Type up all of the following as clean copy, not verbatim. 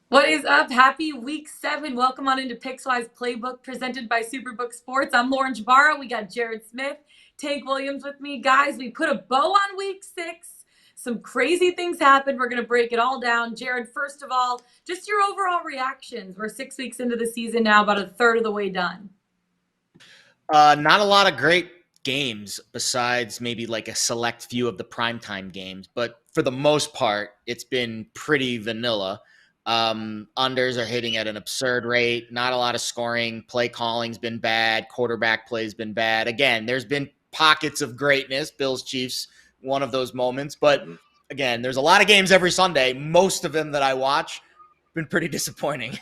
What is up? Happy week 7. Welcome on into Pickswise Playbook presented by Superbook Sports. I'm Lauren Jabara. We got Jared Smith, Tank Williams with me. Guys, we put a bow on week 6. Some crazy things happened. We're going to break it all down. Jared, first of all, just your overall reactions. We're 6 weeks into the season now, about a third of the way done. Not a lot of great games besides maybe like a select few of the primetime games, but for the most part, it's been pretty vanilla. Unders are hitting at an absurd rate. Not a lot of scoring. Play calling's been bad. Quarterback play's been bad. Again, there's been pockets of greatness. Bills, Chiefs, one of those moments. But again, there's a lot of games every Sunday. Most of them that I watch been pretty disappointing.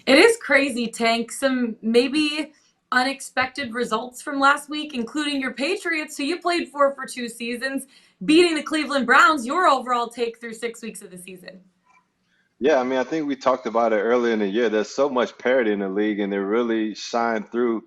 It is crazy, Tank. Some maybe unexpected results from last week, including your Patriots, who you played for 2 seasons, beating the Cleveland Browns. Your overall take through 6 weeks of the season. Yeah, I mean, I think we talked about it earlier in the year. There's so much parity in the league, and it really shined through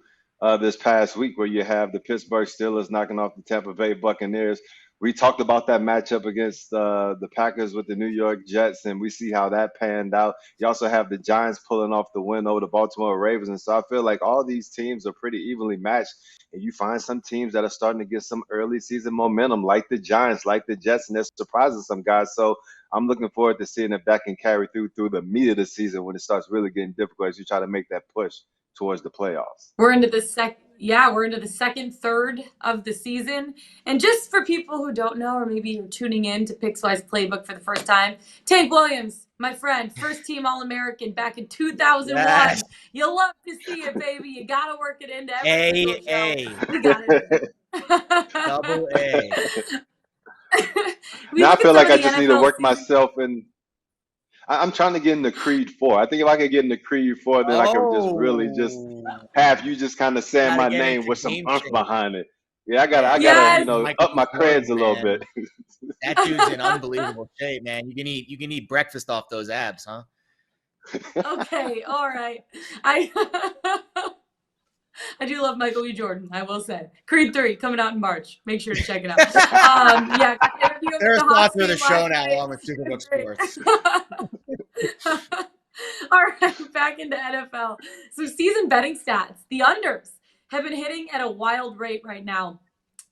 this past week where you have the Pittsburgh Steelers knocking off the Tampa Bay Buccaneers. We talked about that matchup against the Packers with the New York Jets, and we see how that panned out. You also have the Giants pulling off the win over the Baltimore Ravens, and so I feel like all these teams are pretty evenly matched. And you find some teams that are starting to get some early season momentum, like the Giants, like the Jets, and they're surprising some guys. So I'm looking forward to seeing if that can carry through the meat of the season when it starts really getting difficult as you try to make that push towards the playoffs. We're into the second third of the season. And just for people who don't know, or maybe you're tuning in to Pickswise Playbook for the first time, Tank Williams, my friend, first team All-American back in 2001. Yes. You'll love to see it, baby. You got to work it into every single show. We got it. Double A. Now I feel like I just need to work myself in. I'm trying to get into Creed 4. I think if I could get into Creed 4, then I could just really just have you just kind of saying my name with some oomph behind it. Yeah, I gotta, up my creds a little bit. That dude's in unbelievable shape, man. You can eat breakfast off those abs, huh? Okay, all right. I do love Michael B. Jordan, I will say. Creed 3 coming out in March. Make sure to check it out. They're a sponsor of the show now, along with Superbook Sports. All right, back into NFL. So season betting stats. The unders have been hitting at a wild rate right now.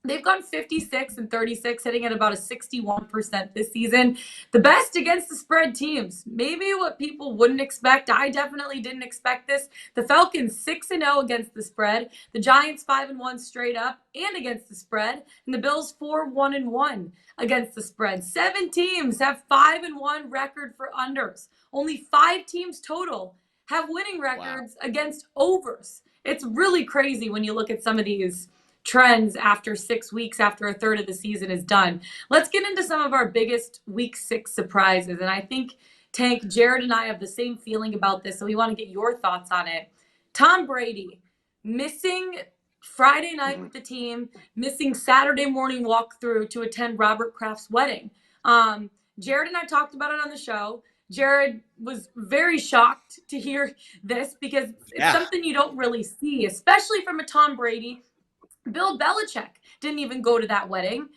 They've gone 56 and 36, hitting at about a 61% this season. The best against the spread teams. Maybe what people wouldn't expect. I definitely didn't expect this. The Falcons 6-0 against the spread. The Giants 5-1 straight up and against the spread. And the Bills 4-1-1 against the spread. 7 teams have 5-1 record for unders. Only 5 teams total have winning records against overs. It's really crazy when you look at some of these trends after 6 weeks, after a third of the season is done. Let's get into some of our biggest week 6 surprises. And I think, Tank, Jared and I have the same feeling about this, so we want to get your thoughts on it. Tom Brady missing Friday night with the team, missing Saturday morning walkthrough to attend Robert Kraft's wedding. Jared and I talked about it on the show. Jared was very shocked to hear this because it's something you don't really see, especially from a Tom Brady. Bill Belichick didn't even go to that wedding.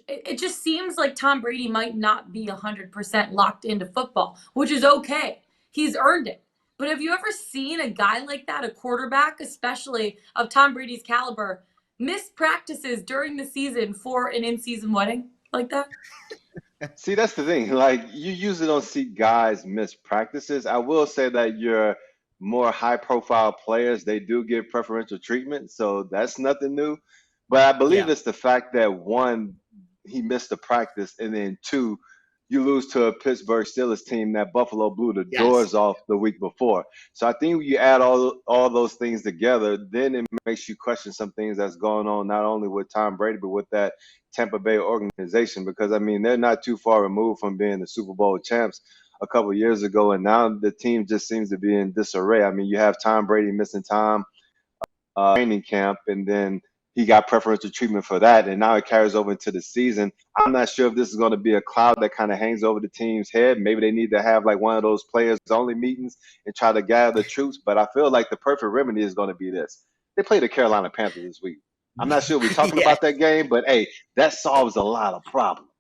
It just seems like Tom Brady might not be 100% locked into football, which is okay. He's earned it. But have you ever seen a guy like that, a quarterback, especially of Tom Brady's caliber, miss practices during the season for an in-season wedding like that? See, that's the thing. Like, you usually don't see guys miss practices. I will say that your more high-profile players, they do get preferential treatment, so that's nothing new. But I believe it's the fact that, one, he missed the practice, and then two, you lose to a Pittsburgh Steelers team that Buffalo blew the doors off the week before. So I think when you add all those things together, then it makes you question some things that's going on, not only with Tom Brady, but with that Tampa Bay organization. Because, I mean, they're not too far removed from being the Super Bowl champs a couple of years ago, and now the team just seems to be in disarray. I mean, you have Tom Brady missing time training camp, and then he got preferential treatment for that, and now it carries over into the season. I'm not sure if this is going to be a cloud that kind of hangs over the team's head. Maybe they need to have like one of those players-only meetings and try to gather the troops, but I feel like the perfect remedy is going to be this. They play the Carolina Panthers this week. I'm not sure we're talking about that game, but, hey, that solves a lot of problems.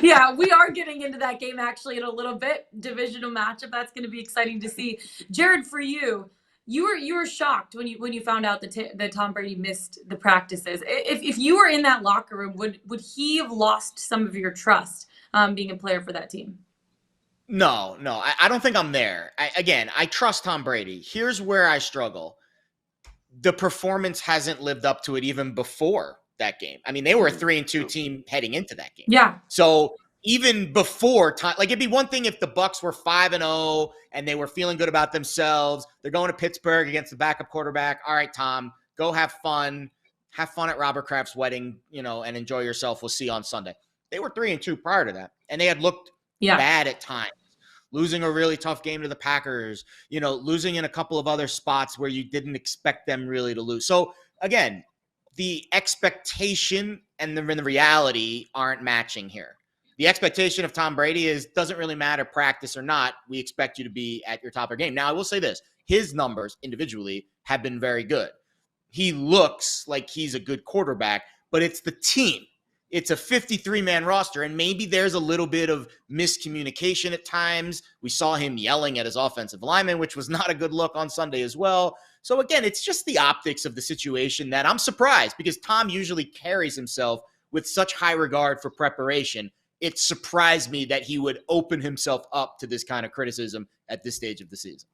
Yeah, we are getting into that game actually in a little bit. Divisional matchup. That's going to be exciting to see. Jared, for you, you were shocked when you found out that Tom Brady missed the practices. If you were in that locker room, would he have lost some of your trust being a player for that team? No, I don't think I'm there. I trust Tom Brady. Here's where I struggle. The performance hasn't lived up to it even before that game. I mean, they were a 3-2 team heading into that game. Yeah. So even before time, like it'd be one thing if the Bucs were 5-0 and they were feeling good about themselves. They're going to Pittsburgh against the backup quarterback. All right, Tom, go have fun. Have fun at Robert Kraft's wedding, and enjoy yourself. We'll see you on Sunday. They were 3-2 prior to that, and they had looked bad at times. Losing a really tough game to the Packers, losing in a couple of other spots where you didn't expect them really to lose. So again, the expectation and the reality aren't matching here. The expectation of Tom Brady doesn't really matter practice or not. We expect you to be at your top of your game. Now, I will say this. His numbers individually have been very good. He looks like he's a good quarterback, but it's the team. It's a 53-man roster, and maybe there's a little bit of miscommunication at times. We saw him yelling at his offensive lineman, which was not a good look on Sunday as well. So again, it's just the optics of the situation that I'm surprised because Tom usually carries himself with such high regard for preparation. It surprised me that he would open himself up to this kind of criticism at this stage of the season.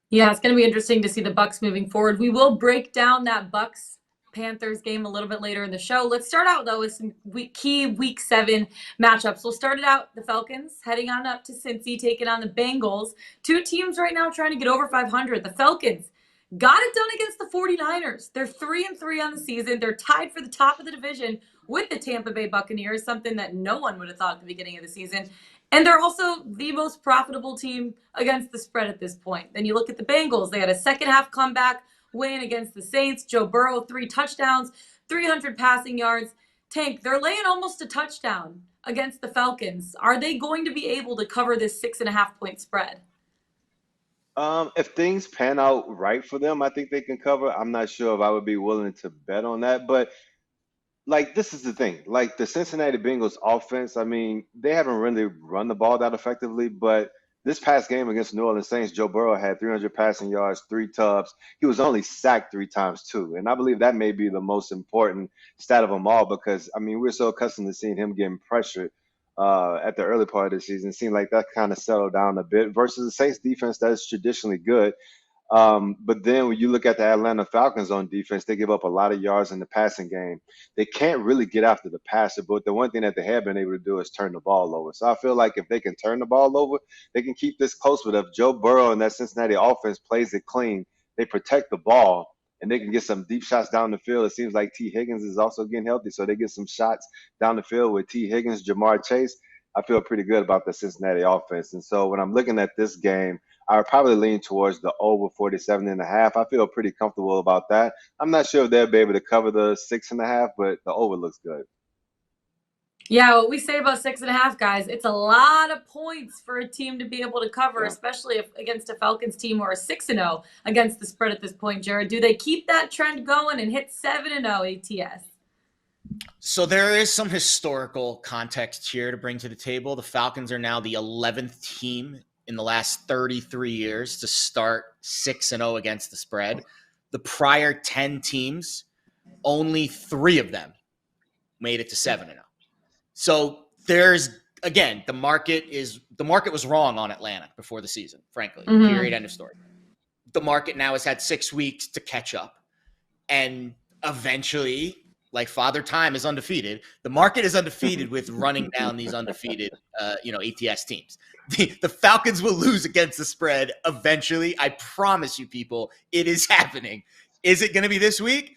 Yeah, it's going to be interesting to see the Bucs moving forward. We will break down that Bucs Panthers game a little bit later in the show. Let's start out, though, with some key Week 7 matchups. We'll start it out, the Falcons heading on up to Cincy, taking on the Bengals. Two teams right now trying to get over 500. The Falcons got it done against the 49ers. They're 3-3 on the season. They're tied for the top of the division with the Tampa Bay Buccaneers, something that no one would have thought at the beginning of the season. And they're also the most profitable team against the spread at this point. Then you look at the Bengals. They had a second-half comeback win against the Saints. Joe Burrow, 3 touchdowns, 300 passing yards. Tank, they're laying almost a touchdown against the Falcons. Are they going to be able to cover this 6.5-point spread? If things pan out right for them, I think they can cover. I'm not sure if I would be willing to bet on that, but this is the thing. Like the Cincinnati Bengals offense, I mean, they haven't really run the ball that effectively, but this past game against New Orleans Saints, Joe Burrow had 300 passing yards, 3 tubs. He was only sacked 3 times too. And I believe that may be the most important stat of them all because, I mean, we're so accustomed to seeing him getting pressured at the early part of the season. It seemed like that kind of settled down a bit versus the Saints defense that is traditionally good. But then when you look at the Atlanta Falcons on defense, they give up a lot of yards in the passing game. They can't really get after the passer, but the one thing that they have been able to do is turn the ball over. So I feel like if they can turn the ball over, they can keep this close. But if Joe Burrow and that Cincinnati offense plays it clean, they protect the ball, and they can get some deep shots down the field. It seems like T. Higgins is also getting healthy, so they get some shots down the field with T. Higgins, Jamar Chase. I feel pretty good about the Cincinnati offense. And so when I'm looking at this game, I would probably lean towards the over 47.5. I feel pretty comfortable about that. I'm not sure if they'll be able to cover the 6.5, but the over looks good. Yeah, what we say about 6.5, guys, it's a lot of points for a team to be able to cover, especially against a Falcons team or a 6-0 against the spread at this point. Jared, do they keep that trend going and hit 7-0 ATS? So there is some historical context here to bring to the table. The Falcons are now the 11th team in the last 33 years to start 6-0 against the spread. The prior 10 teams, only 3 of them made it to 7-0. So there's, again, the market was wrong on Atlanta before the season, frankly. Period, end of story. The market now has had 6 weeks to catch up. And eventually, like Father Time is undefeated, the market is undefeated with running down these undefeated ATS teams. The Falcons will lose against the spread eventually. I promise you, people, it is happening. Is it going to be this week?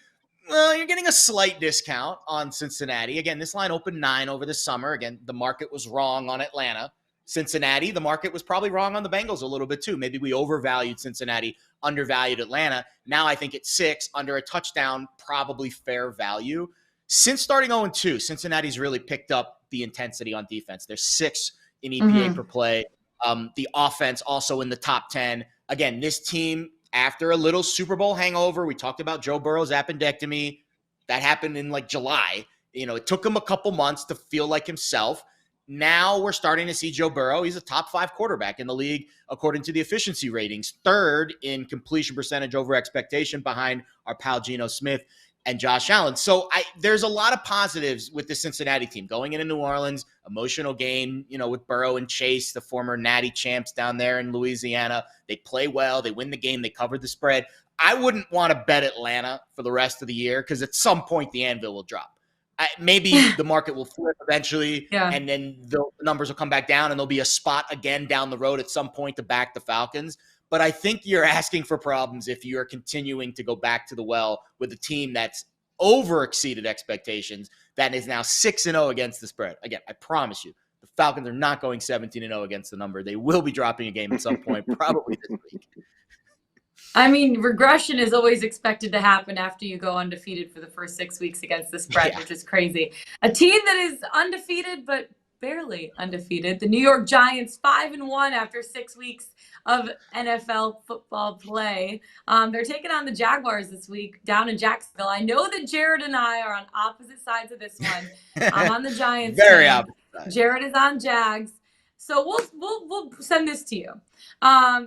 Well, you're getting a slight discount on Cincinnati. Again, this line opened 9 over the summer. Again, the market was wrong on Atlanta. Cincinnati, the market was probably wrong on the Bengals a little bit too. Maybe we overvalued Cincinnati, undervalued Atlanta. Now I think it's 6 under a touchdown, probably fair value. Since starting 0-2, Cincinnati's really picked up the intensity on defense. They're 6 in EPA per play. The offense also in the top 10. Again, this team, after a little Super Bowl hangover, we talked about Joe Burrow's appendectomy. That happened in July. It took him a couple months to feel like himself. Now we're starting to see Joe Burrow. He's a top 5 quarterback in the league, according to the efficiency ratings, 3rd in completion percentage over expectation behind our pal Geno Smith and Josh Allen. So there's a lot of positives with the Cincinnati team going into New Orleans, emotional game, with Burrow and Chase, the former Natty champs down there in Louisiana. They play well. They win the game. They covered the spread. I wouldn't want to bet Atlanta for the rest of the year because at some point the anvil will drop. Maybe the market will flip eventually, and then the numbers will come back down, and there'll be a spot again down the road at some point to back the Falcons. But I think you're asking for problems if you're continuing to go back to the well with a team that's over-exceeded expectations, that is now 6-0 against the spread. Again, I promise you, the Falcons are not going 17-0 against the number. They will be dropping a game at some point, probably this week. I mean, regression is always expected to happen after you go undefeated for the first 6 weeks against the spread, which is crazy. A team that is undefeated, but barely undefeated, the New York Giants, 5-1 after 6 weeks of NFL football play. They're taking on the Jaguars this week down in Jacksonville. I know that Jared and I are on opposite sides of this one. I'm on the Giants. Very opposite. Jared is on Jags. So we'll send this to you.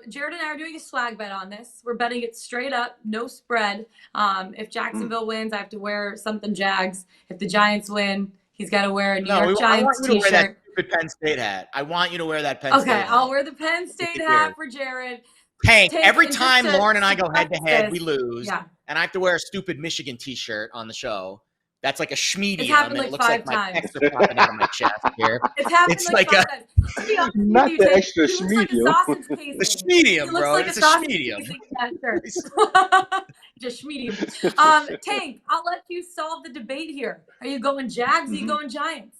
Jared and I are doing a swag bet on this. We're betting it straight up, no spread. If Jacksonville wins, I have to wear something Jags. If the Giants win, he's got to wear a New York Giants t-shirt. I want you to wear that stupid Penn State hat. I want you to wear that Penn State hat. Okay, I'll wear the Penn State hat for Jared. Tank, every time Lauren and I go head-to-head, we lose. Yeah. And I have to wear a stupid Michigan t-shirt on the show. That's like a schmedium, and it looks like my pecs are popping out of my chest here. It's happened like 5 times. Not the extra schmedium. The schmedium, bro. It's a schmedium. Just schmedium. Tank, I'll let you solve the debate here. Are you going Jags? Are you going Giants?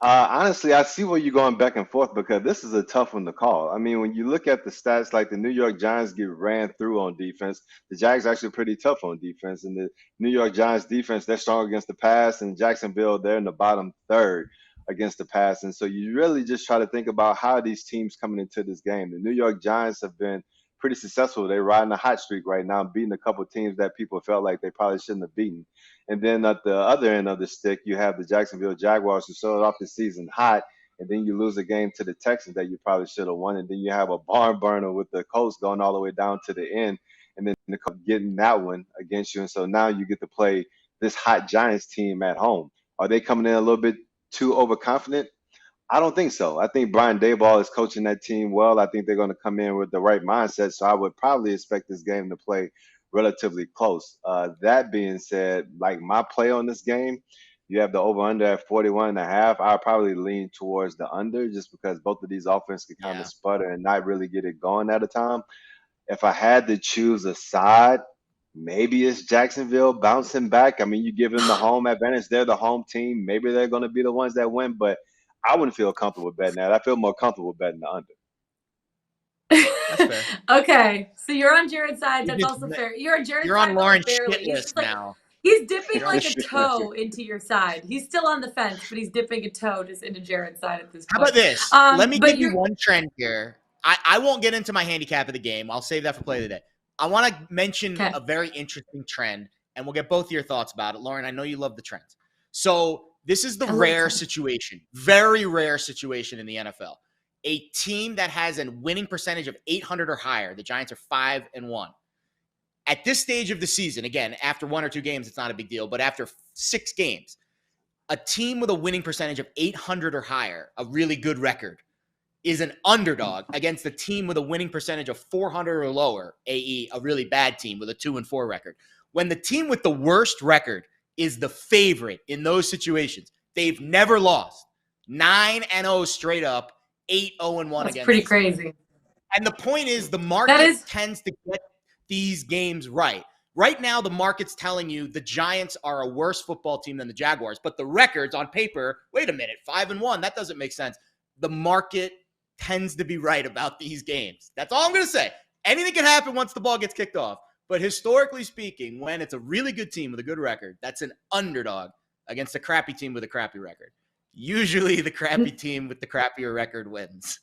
Honestly, I see where you're going back and forth because this is a tough one to call. I mean, when you look at the stats, like the New York Giants get ran through on defense, the Jags are actually pretty tough on defense. And the New York Giants defense, they're strong against the pass, and Jacksonville, they're in the bottom 3rd against the pass. And so you really just try to think about how these teams coming into this game. The New York Giants have been pretty successful. They're riding a hot streak right now, beating a couple of teams that people felt like they probably shouldn't have beaten. And then at the other end of the stick, you have the Jacksonville Jaguars who started off the season hot, and then you lose a game to the Texans that you probably should have won. And then you have a barn burner with the Colts going all the way down to the end, and then getting that one against you. And so now you get to play this hot Giants team at home. Are they coming in a little bit too overconfident? I don't think so. I think Brian Daboll is coaching that team well. I think they're going to come in with the right mindset. So I would probably expect this game to play relatively close. That being said, like my play on this game, you have the over-under at 41.5. I'll probably lean towards the under just because both of these offenses can kind of sputter and not really get it going at a time. If I had to choose a side, maybe it's Jacksonville bouncing back. I mean, you give them the home advantage. They're the home team. Maybe they're going to be the ones that win, but I wouldn't feel comfortable betting that. I feel more comfortable betting the under. That's fair. Okay, so you're on Jared's side. That's also fair. You're on Jared's side. You're on Lauren's shit list now. He's dipping like a toe into your side. He's still on the fence, but he's dipping a toe just into Jared's side at this point. How about this? Let me give you one trend here. I won't get into my handicap of the game. I'll save that for play of the day. I want to mention a very interesting trend, and we'll get both of your thoughts about it. Lauren, I know you love the trends. So this is the rare situation, very rare situation in the NFL. A team that has a winning percentage of 800 or higher. The Giants are 5-1. At this stage of the season, again, after 1 or 2 games, it's not a big deal, but after 6 games, a team with a winning percentage of 800 or higher, a really good record, is an underdog against a team with a winning percentage of 400 or lower, a.e. a really bad team with a 2-4 record. When the team with the worst record is the favorite in those situations, they've never lost. 9-0 straight up, 8-0-1 against. That's pretty crazy. And the point is, the market tends to get these games right. Right now, the market's telling you the Giants are a worse football team than the Jaguars, but the records on paper, wait a minute, 5-1, that doesn't make sense. The market tends to be right about these games. That's all I'm going to say. Anything can happen once the ball gets kicked off. But historically speaking, when it's a really good team with a good record, that's an underdog against a crappy team with a crappy record. Usually the crappy team with the crappier record wins.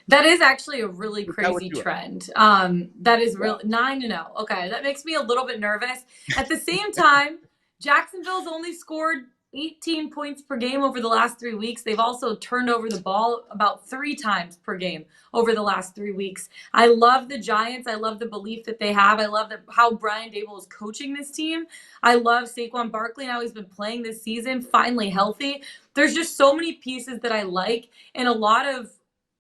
That is actually a really crazy trend. That is real 9-0. Okay, that makes me a little bit nervous. At the same time, Jacksonville's only scored 18 points per game over the last 3 weeks. They've also turned over the ball about 3 times per game over the last 3 weeks. I love the Giants. I love the belief that they have. I love how Brian Dable is coaching this team. I love Saquon Barkley and how he's been playing this season, finally healthy. There's just so many pieces that I like, and a lot of,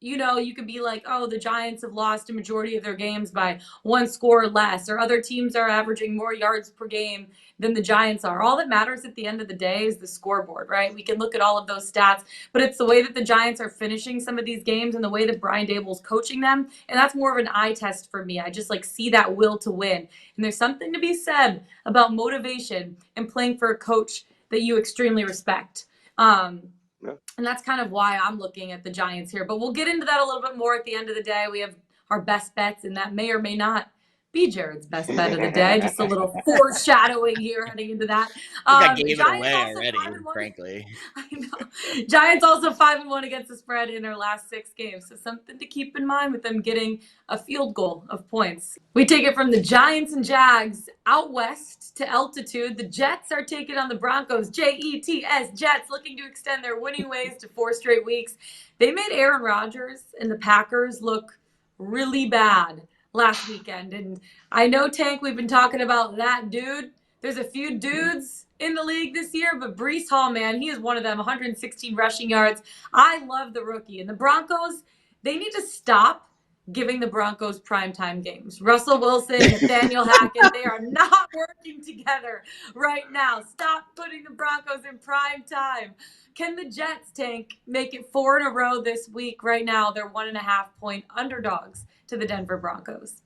you could be like, oh, the Giants have lost a majority of their games by 1 score or less, or other teams are averaging more yards per game than the Giants are. All that matters at the end of the day is the scoreboard, right? We can look at all of those stats, but it's the way that the Giants are finishing some of these games and the way that Brian Dable's coaching them, and that's more of an eye test for me. I just see that will to win, and there's something to be said about motivation and playing for a coach that you extremely respect. And that's kind of why I'm looking at the Giants here. But we'll get into that a little bit more at the end of the day. We have our best bets, and that may or may not be Jared's best bet of the day. Just a little foreshadowing here heading into that. I gave it away already, frankly. I know. Giants also 5-1 against the spread in their last 6 games. So something to keep in mind with them getting a field goal of points. We take it from the Giants and Jags out west to altitude. The Jets are taking on the Broncos. Jets, Jets, looking to extend their winning ways to 4 straight weeks. They made Aaron Rodgers and the Packers look really bad last weekend. And I know, Tank, we've been talking about that dude. There's a few dudes in the league this year, but Breece Hall, man, he is one of them, 116 rushing yards. I love the rookie. And the Broncos, they need to stop giving the Broncos primetime games. Russell Wilson, Nathaniel Hackett, they are not working together right now. Stop putting the Broncos in prime time. Can the Jets, Tank, make it 4 in a row this week? Right now, they're 1.5-point underdogs to the Denver Broncos.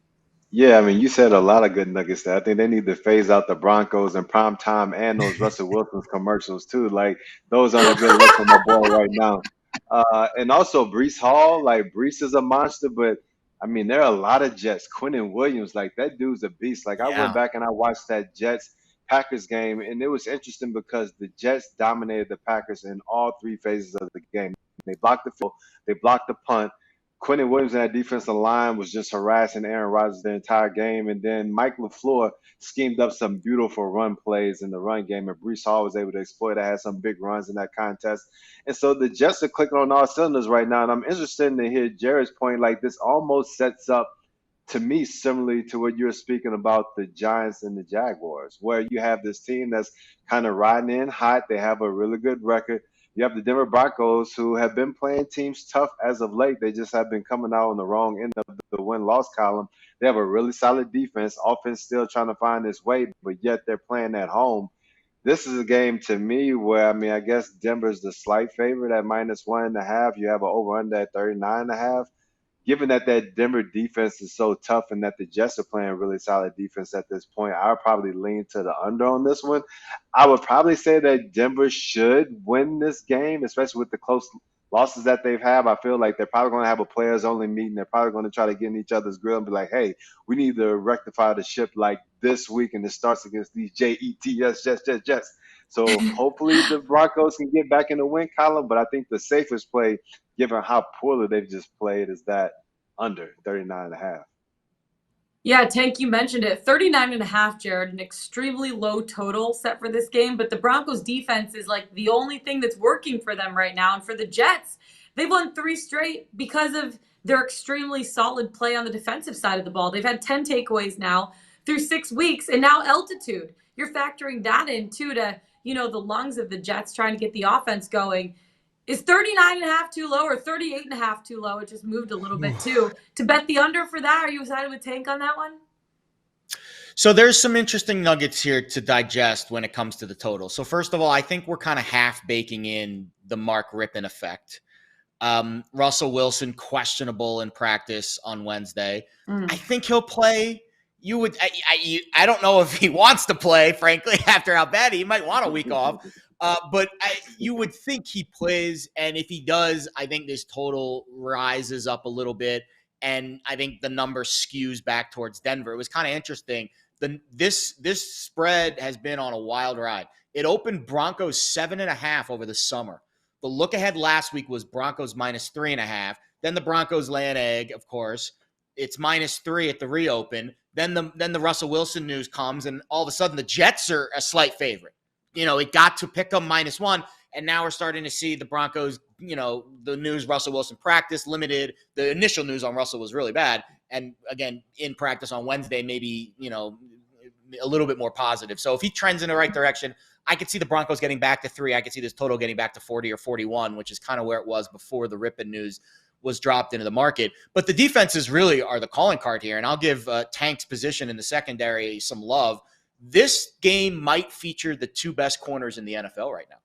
Yeah, I mean, you said a lot of good nuggets there. I think they need to phase out the Broncos in prime time and those Russell Wilson's commercials too. Like, those aren't a good look for my boy right now. And also Breece Hall, like Breece is a monster, but I mean, there are a lot of Jets. Quinnen Williams, like that dude's a beast. Like I went back and I watched that Jets Packers game, and it was interesting because the Jets dominated the Packers in all 3 phases of the game. They blocked the field, they blocked the punt. Quinnen Williams and that defensive line was just harassing Aaron Rodgers the entire game. And then Mike LaFleur schemed up some beautiful run plays in the run game, and Breece Hall was able to exploit it, had some big runs in that contest. And so the Jets are clicking on all cylinders right now. And I'm interested to hear Jared's point. Like, this almost sets up, to me, similarly to what you were speaking about the Giants and the Jaguars, where you have this team that's kind of riding in hot. They have a really good record. You have the Denver Broncos, who have been playing teams tough as of late. They just have been coming out on the wrong end of the win-loss column. They have a really solid defense. Offense still trying to find its way, but yet they're playing at home. This is a game to me where, I mean, I guess Denver's the slight favorite at -1.5. You have an over-under at 39.5. Given that Denver defense is so tough and that the Jets are playing really solid defense at this point, I would probably lean to the under on this one. I would probably say that Denver should win this game, especially with the close losses that they've had. I feel like they're probably going to have a players-only meeting. They're probably going to try to get in each other's grill and be like, hey, we need to rectify the ship like this week, and it starts against these Jets, Jets. So hopefully the Broncos can get back in the win column, but I think the safest play, given how poorly they've just played, is that under 39.5. Yeah, Tank, you mentioned it. 39.5, Jared, an extremely low total set for this game, but the Broncos defense is like the only thing that's working for them right now. And for the Jets, they've won 3 straight because of their extremely solid play on the defensive side of the ball. They've had 10 takeaways now through 6 weeks, and now altitude. You're factoring that in too to, the lungs of the Jets trying to get the offense going. Is 39.5 too low or 38.5 too low? It just moved a little bit too. To bet the under for that, are you excited with Tank on that one? So there's some interesting nuggets here to digest when it comes to the total. So first of all, I think we're kind of half baking in the Mark Rippon effect. Russell Wilson questionable in practice on Wednesday. I think he'll play. I don't know if he wants to play, frankly, after how bad he might want a week off. But you would think he plays, and if he does, I think this total rises up a little bit, and I think the number skews back towards Denver. It was kind of interesting. This spread has been on a wild ride. It opened Broncos 7.5 over the summer. The look ahead last week was Broncos -3.5. Then the Broncos lay an egg, of course. It's -3 at the reopen. Then the Russell Wilson news comes, and all of a sudden the Jets are a slight favorite. it got to pick them -1. And now we're starting to see the Broncos, the news, Russell Wilson practice limited. The initial news on Russell was really bad. And again, in practice on Wednesday, maybe, a little bit more positive. So if he trends in the right direction, I could see the Broncos getting back to 3. I could see this total getting back to 40 or 41, which is kind of where it was before the Rippon news was dropped into the market. But the defenses really are the calling card here. And I'll give Tank's position in the secondary some love. This game might feature the 2 best corners in the NFL right now.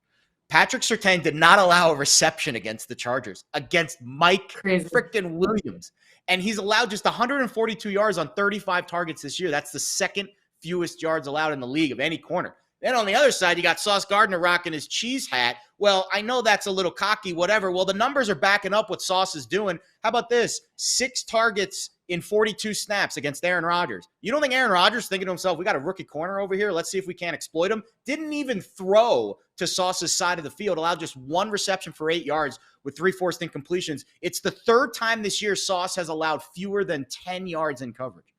Patrick Surtain did not allow a reception against the Chargers, against Mike freaking Williams. And he's allowed just 142 yards on 35 targets this year. That's the second fewest yards allowed in the league of any corner. Then on the other side, you got Sauce Gardner rocking his cheese hat. Well, I know that's a little cocky, whatever. Well, the numbers are backing up what Sauce is doing. How about this? 6 targets in 42 snaps against Aaron Rodgers. You don't think Aaron Rodgers thinking to himself, we got a rookie corner over here. Let's see if we can't exploit him. Didn't even throw to Sauce's side of the field. Allowed just 1 reception for 8 yards with 3 forced incompletions. It's the 3rd time this year Sauce has allowed fewer than 10 yards in coverage.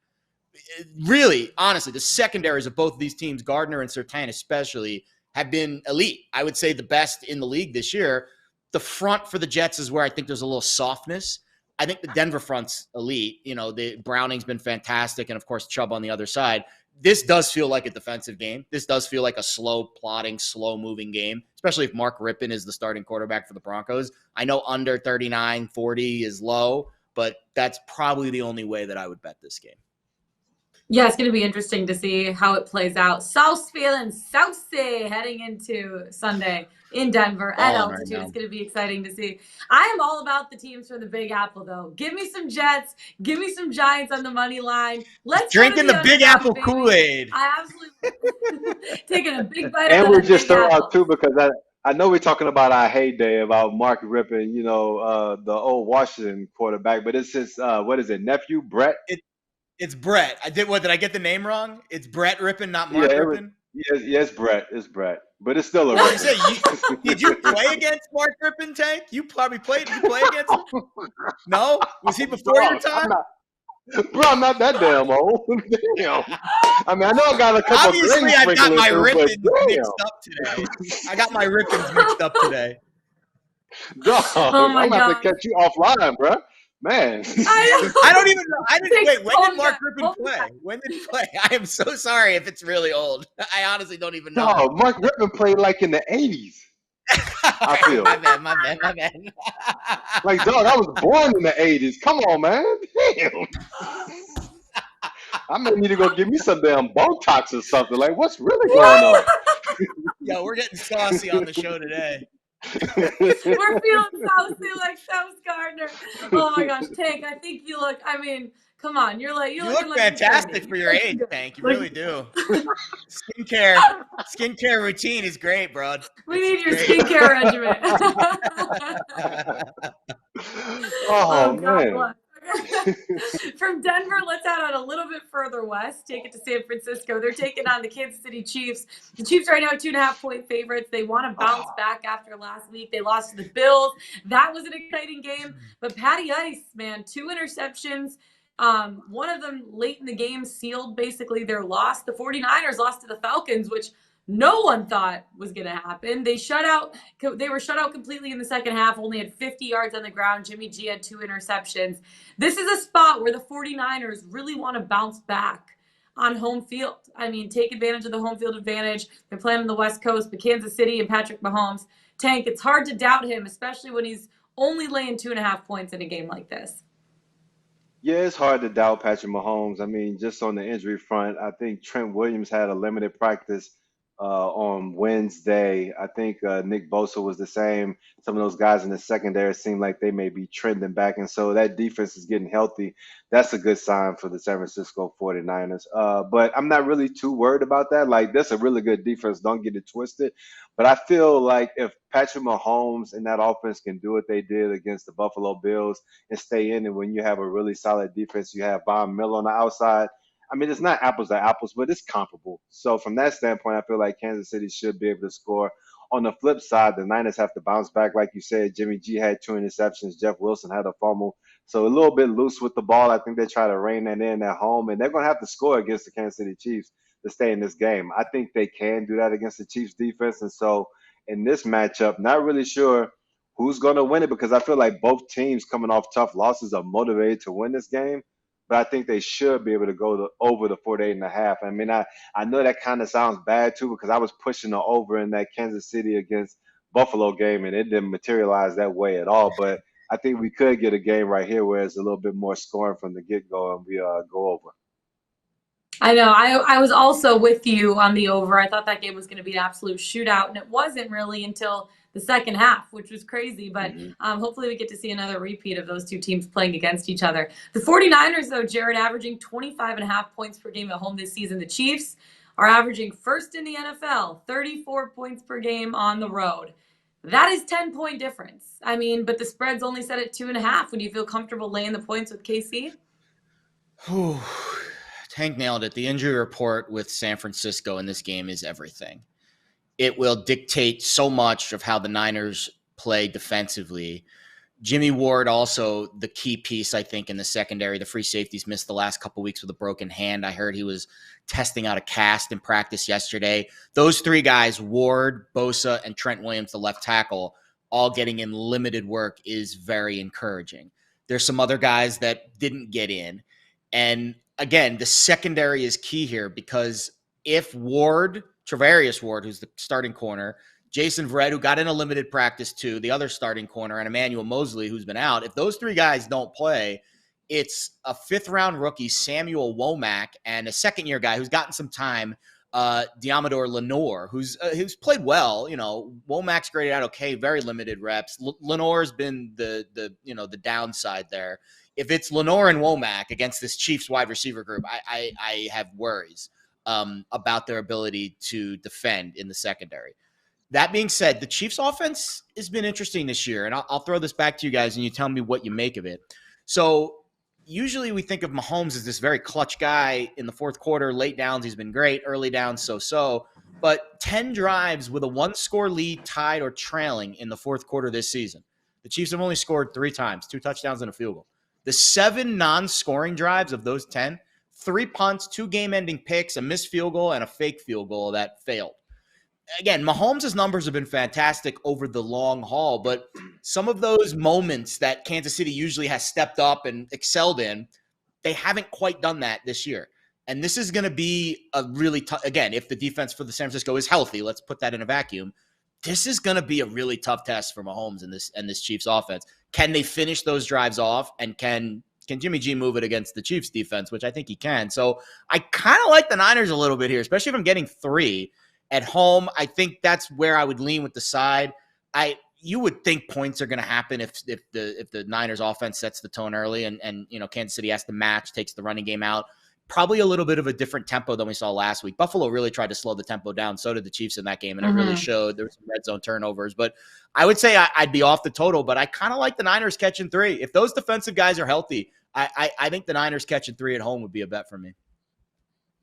Really, honestly, the secondaries of both of these teams, Gardner and Surtain especially, have been elite. I would say the best in the league this year. The front for the Jets is where I think there's a little softness. I think the Denver front's elite. The Browning's been fantastic, and of course Chubb on the other side. This does feel like a defensive game. This does feel like a slow plotting, slow moving game, especially if Mark Rippon is the starting quarterback for the Broncos. I know under 39, 40 is low, but that's probably the only way that I would bet this game. Yeah, it's going to be interesting to see how it plays out. South feeling saucy heading into Sunday in Denver at altitude. It's going to be exciting to see. I am all about the teams from the Big Apple, though. Give me some Jets. Give me some Giants on the money line. Let's drinking the Big Apple Kool-Aid. I absolutely taking a big bite and out of we're the just Big Apple. out too because I know we're talking about our heyday about Mark Rippon, the old Washington quarterback, but it's his what is it, nephew Brett? It's Brett. Did I get the name wrong? It's Brett Rippon, not Mark Rippon? Yes, Brett. It's Brett. But it's still a Rippon. Did you play against Mark Rippon, Tank? You probably played. Did you play against him? No? Was he before your time? I'm not that damn old. Damn. I mean, I know I got a couple Obviously, I've got my Rippons mixed up today. I got my Rippons mixed up today. Dog, I'm going to catch you offline, bro. Man. I don't even know. Wait, when did Mark Rippon play? When did he play? I am so sorry if it's really old. I honestly don't even know. No, Mark Rippon played like in the 80s. I feel. My bad. Like, dog, I was born in the 80s. Come on, man. Damn. I may need to go give me some damn Botox or something. Like, what's really going on? Yo, we're getting saucy on the show today. We're feeling saucy like Sauce Gardner. Oh my gosh, Tank, I think you look, come on, you look fantastic for your age, Tank. You really do. Skincare routine is great, bro. We need your skincare regimen. Oh man. From Denver, let's head on a little bit further west. Take it to San Francisco. They're taking on the Kansas City Chiefs. The Chiefs right now are 2.5-point favorites. They want to bounce back after last week. They lost to the Bills. That was an exciting game. But Patty Ice, man, 2 interceptions. One of them late in the game sealed basically their loss. The 49ers lost to the Falcons, which no one thought was going to happen. They were shut out completely in the second half, only had 50 yards on the ground. Jimmy G had 2 interceptions. This is a spot where the 49ers really want to bounce back on home field. Take advantage of the home field advantage. They're playing on the West Coast, but Kansas City and Patrick Mahomes. Tank, it's hard to doubt him, especially when he's only laying 2.5 points in a game like this. Yeah, it's hard to doubt Patrick Mahomes. Just on the injury front, I think Trent Williams had a limited practice on Wednesday. I think Nick Bosa was the same. Some of those guys in the secondary seem like they may be trending back. And so that defense is getting healthy. That's a good sign for the San Francisco 49ers. But I'm not really too worried about that. Like, that's a really good defense. Don't get it twisted. But I feel like if Patrick Mahomes and that offense can do what they did against the Buffalo Bills and stay in, and when you have a really solid defense, you have Von Miller on the outside. It's not apples to apples, but it's comparable. So from that standpoint, I feel like Kansas City should be able to score. On the flip side, the Niners have to bounce back. Like you said, Jimmy G had 2 interceptions. Jeff Wilson had a fumble. So a little bit loose with the ball. I think they try to rein that in at home, and they're going to have to score against the Kansas City Chiefs. to stay in this game. I think they can do that against the Chiefs defense. And so in this matchup, not really sure who's going to win it because I feel like both teams coming off tough losses are motivated to win this game. But I think they should be able to go over the 48.5. I mean, I know that kind of sounds bad too because I was pushing the over in that Kansas City against Buffalo game and it didn't materialize that way at all. But I think we could get a game right here where it's a little bit more scoring from the get go and we go over. I know. I was also with you on the over. I thought that game was going to be an absolute shootout, and it wasn't really until the second half, which was crazy. But hopefully we get to see another repeat of those two teams playing against each other. The 49ers, though, Jared, averaging 25.5 points per game at home this season. The Chiefs are averaging first in the NFL, 34 points per game on the road. That is 10-point difference. I mean, but the spread's only set at 2.5. Would you feel comfortable laying the points with KC? Tank nailed it. The injury report with San Francisco in this game is everything. It will dictate so much of how the Niners play defensively. Jimmy Ward also the key piece, I think, in the secondary. The free safeties missed the last couple weeks with a broken hand. I heard he was testing out a cast in practice yesterday. Those three guys, Ward, Bosa, and Trent Williams, the left tackle, all getting in limited work is very encouraging. There's some other guys that didn't get in. And again, the secondary is key here because if Ward, Travarius Ward, who's the starting corner, Jason Verrett, who got in a limited practice too, the other starting corner, and Emmanuel Mosley, who's been out, if those three guys don't play, it's a fifth-round rookie, Samuel Womack, and a second-year guy who's gotten some time, Diamador Lenore, who's played well. You know, Womack's graded out okay, very limited reps. Lenore's been the downside there. If it's Lenore and Womack against this Chiefs wide receiver group, I have worries about their ability to defend in the secondary. That being said, the Chiefs offense has been interesting this year, and I'll throw this back to you guys and you tell me what you make of it. So usually we think of Mahomes as this very clutch guy in the fourth quarter, late downs, he's been great, early downs, so. But 10 drives with a one-score lead, tied, or trailing in the fourth quarter this season. The Chiefs have only scored 3 times, 2 touchdowns and a field goal. The 7 non-scoring drives of those 10, 3 punts, 2 game-ending picks, a missed field goal, and a fake field goal that failed. Again, Mahomes' numbers have been fantastic over the long haul, but some of those moments that Kansas City usually has stepped up and excelled in, they haven't quite done that this year. And this is going to be a really tough, again, if the defense for the San Francisco is healthy, let's put that in a vacuum. This is going to be a really tough test for Mahomes and this Chiefs offense. Can they finish those drives off? And can Jimmy G move it against the Chiefs defense, which I think he can. So I kind of like the Niners a little bit here, especially if I'm getting 3 at home. I think that's where I would lean with the side. You would think points are going to happen if the Niners offense sets the tone early and Kansas City has to match, takes the running game out. Probably a little bit of a different tempo than we saw last week. Buffalo really tried to slow the tempo down. So did the Chiefs in that game, and it really showed. There were some red zone turnovers. But I would say I'd be off the total, but I kind of like the Niners catching 3. If those defensive guys are healthy, I think the Niners catching 3 at home would be a bet for me.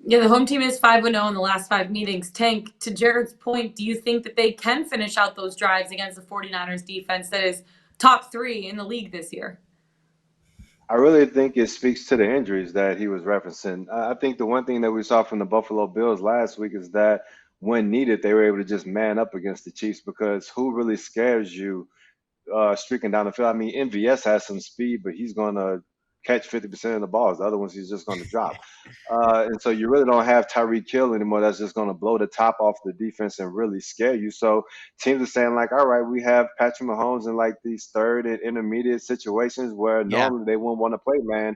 Yeah, the home team is 5-0 in the last 5 meetings. Tank, to Jared's point, do you think that they can finish out those drives against the 49ers defense that is top 3 in the league this year? I really think it speaks to the injuries that he was referencing. I think the one thing that we saw from the Buffalo Bills last week is that when needed, they were able to just man up against the Chiefs because who really scares you streaking down the field? I mean, MVS has some speed, but he's going to catch 50% of the balls. The other ones he's just going to drop. And so you really don't have Tyreek Hill anymore. That's just going to blow the top off the defense and really scare you. So teams are saying like, all right, we have Patrick Mahomes in like these third and intermediate situations where normally they wouldn't want to play man.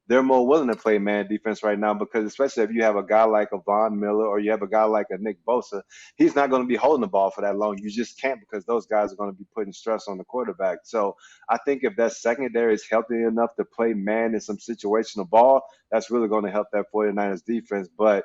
They're more willing to play man defense right now because especially if you have a guy like a Von Miller or you have a guy like a Nick Bosa, he's not going to be holding the ball for that long. You just can't because those guys are going to be putting stress on the quarterback. So I think if that secondary is healthy enough to play man in some situational ball, that's really going to help that 49ers defense. But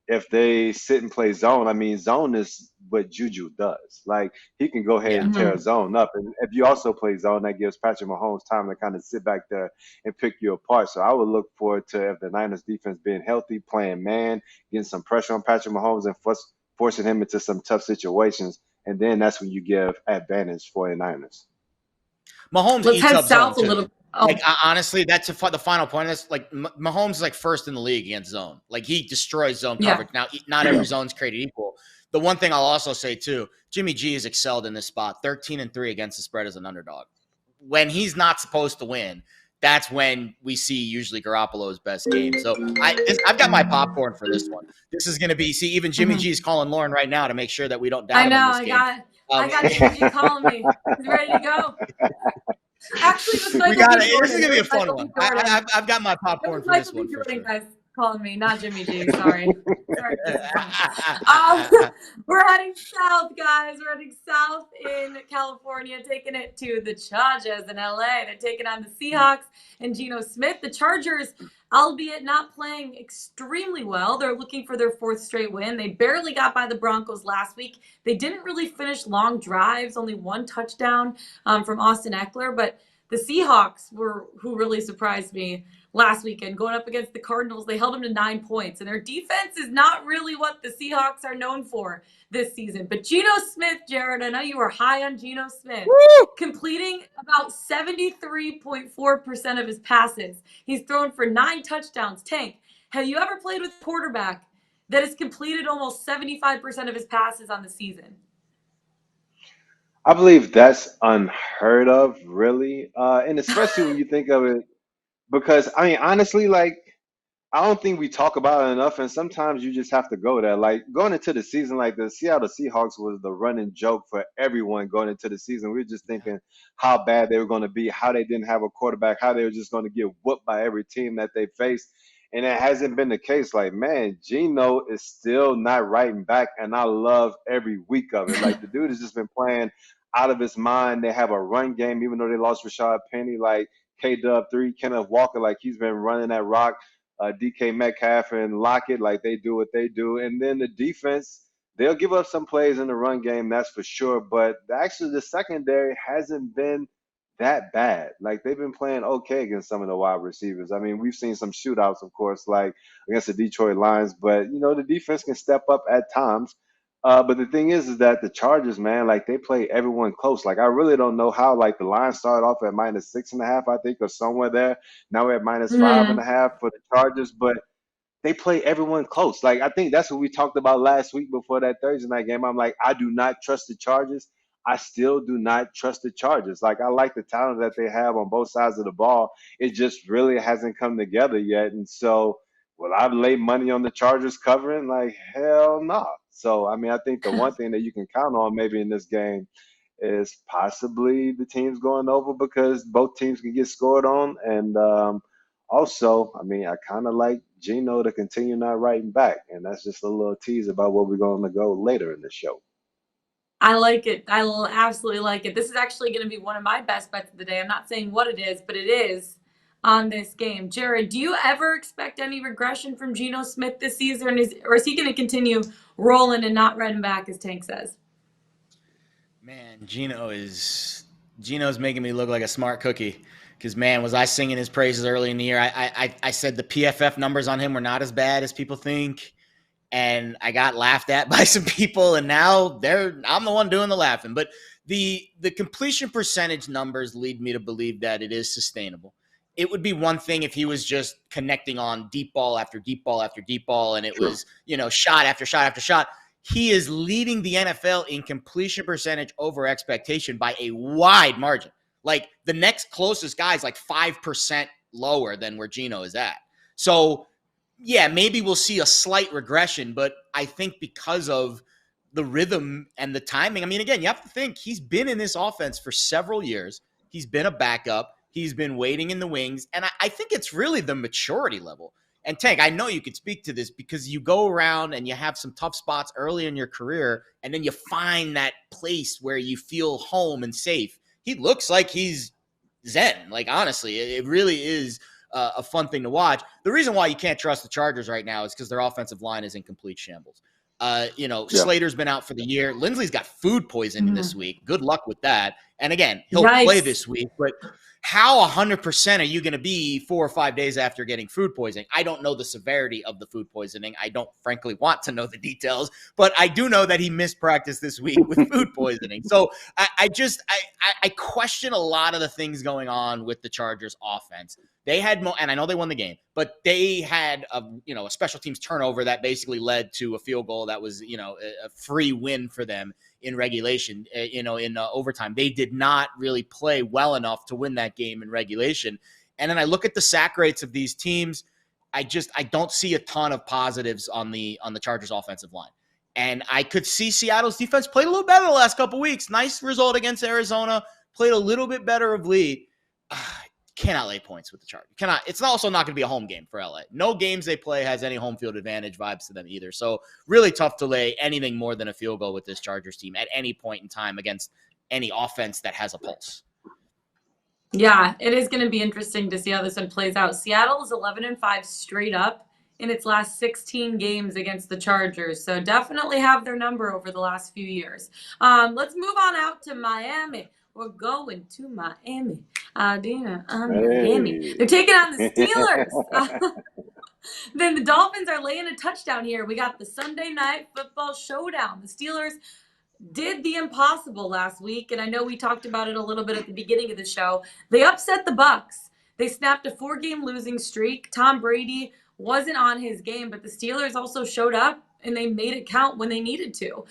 if they sit and play zone, I mean, zone is what Juju does. Like, he can go ahead and tear a zone up. And if you also play zone, that gives Patrick Mahomes time to kind of sit back there and pick you apart. So I would look forward to if the Niners defense being healthy, playing man, getting some pressure on Patrick Mahomes and forcing him into some tough situations. And then that's when you give advantage for the Niners. Mahomes Let's eats head up south zone a little. too. Oh, Like honestly, that's the final point. That's like Mahomes is like first in the league against zone. Like he destroys zone yeah. coverage. Now, not every zone's created equal. The one thing I'll also say too, Jimmy G has excelled in this spot. 13-3 against the spread as an underdog. When he's not supposed to win, that's when we see usually Garoppolo's best game. So I've got my popcorn for this one. This is going to be. See, even Jimmy G is calling Lauren right now to make sure that we don't doubt I him in know. this game. I got Jimmy G calling me. He's ready to go. Actually, it was we Michael got B. it. Jordan. This is gonna be a It was fun Michael one. B. Jordan. I've got my It popcorn was for this Michael one B. for Jordan, sure. guys, calling me, not Jimmy G. Sorry. We're heading south, guys. We're heading south in California, taking it to the Chargers in LA. They're taking on the Seahawks and Geno Smith. The Chargers, albeit not playing extremely well, they're looking for their fourth straight win. They barely got by the Broncos last week. They didn't really finish long drives, only one touchdown from Austin Eckler, but the Seahawks were who really surprised me last weekend going up against the Cardinals. They held them to 9 points, and their defense is not really what the Seahawks are known for this season. But Geno Smith, Jared, I know you were high on Geno Smith, completing about 73.4% of his passes. He's thrown for 9 touchdowns. Tank, have you ever played with a quarterback that has completed almost 75% of his passes on the season? I believe that's unheard of, really, and especially when you think of it, because I mean, honestly, like I don't think we talk about it enough, and sometimes you just have to go there. Like going into the season, like the Seattle Seahawks was the running joke for everyone going into the season. We were just thinking how bad they were going to be, how they didn't have a quarterback, how they were just going to get whooped by every team that they faced. And it hasn't been the case. Like, man, Geno is still not writing back, and I love every week of it. Like the dude has just been playing out of his mind. They have a run game, even though they lost Rashad Penny. Like K Dub 3, Kenneth Walker, like he's been running that rock. DK Metcalf and Lockett, like they do what they do. And then the defense, they'll give up some plays in the run game, that's for sure. But actually, the secondary hasn't been that bad. Like they've been playing okay against some of the wide receivers. I mean, we've seen some shootouts, of course, like against the Detroit Lions, but the defense can step up at times. But the thing is that the Chargers, man, like they play everyone close. Like I really don't know how. Like the line started off at -6.5, I think, or somewhere there. Now we're at -5.5 for the Chargers, but they play everyone close. Like I think that's what we talked about last week before that Thursday night game. I'm like, I do not trust the Chargers. I still do not trust the Chargers. Like I like the talent that they have on both sides of the ball. It just really hasn't come together yet. And so, will I lay money on the Chargers covering? Like hell no. So I mean, I think the one thing that you can count on maybe in this game is possibly the teams going over because both teams can get scored on. And also, I mean, I kind of like Geno to continue not writing back. And that's just a little tease about where we're going to go later in the show. I like it. I will absolutely like it. This is actually going to be one of my best bets of the day. I'm not saying what it is, but it is on this game. Jared, do you ever expect any regression from Geno Smith this season, or is he going to continue rolling and not running back, as Tank says? Man, Geno's making me look like a smart cookie. Because, man, was I singing his praises early in the year? I said the PFF numbers on him were not as bad as people think. And I got laughed at by some people, and now I'm the one doing the laughing. But the completion percentage numbers lead me to believe that it is sustainable. It would be one thing if he was just connecting on deep ball after deep ball after deep ball, and it was, shot after shot after shot. He is leading the NFL in completion percentage over expectation by a wide margin. Like the next closest guy is like 5% lower than where Geno is at. So, yeah, maybe we'll see a slight regression, but I think because of the rhythm and the timing, I mean, again, you have to think he's been in this offense for several years. He's been a backup. He's been waiting in the wings. And I think it's really the maturity level. And Tank, I know you could speak to this because you go around and you have some tough spots early in your career, and then you find that place where you feel home and safe. He looks like he's zen. Like, honestly, it really is a fun thing to watch. The reason why you can't trust the Chargers right now is because their offensive line is in complete shambles. Slater's been out for the year. Lindsley's got food poisoning this week. Good luck with that. And again, he'll play this week, but how 100% are you going to be 4 or 5 days after getting food poisoning? I don't know the severity of the food poisoning. I don't frankly want to know the details, but I do know that he missed practice this week with food poisoning. So I question a lot of the things going on with the Chargers offense. They had, and I know they won the game, but they had a special teams turnover that basically led to a field goal that was, a free win for them in regulation, in overtime. They did not really play well enough to win that game in regulation. And then I look at the sack rates of these teams. I don't see a ton of positives on the Chargers offensive line. And I could see Seattle's defense played a little better the last couple of weeks. Nice result against Arizona. Played a little bit better of late. Cannot lay points with the Chargers. It's also not going to be a home game for LA. No games they play has any home field advantage vibes to them either. So really tough to lay anything more than a field goal with this Chargers team at any point in time against any offense that has a pulse. Yeah, it is going to be interesting to see how this one plays out. Seattle is 11-5 straight up in its last 16 games against the Chargers. So definitely have their number over the last few years. Let's move on out to Miami. We're going to Miami. Miami. They're taking on the Steelers. Then the Dolphins are laying a touchdown here. We got the Sunday night football showdown. The Steelers did the impossible last week, and I know we talked about it a little bit at the beginning of the show. They upset the Bucs. They snapped a 4-game losing streak. Tom Brady wasn't on his game, but the Steelers also showed up and they made it count when they needed to.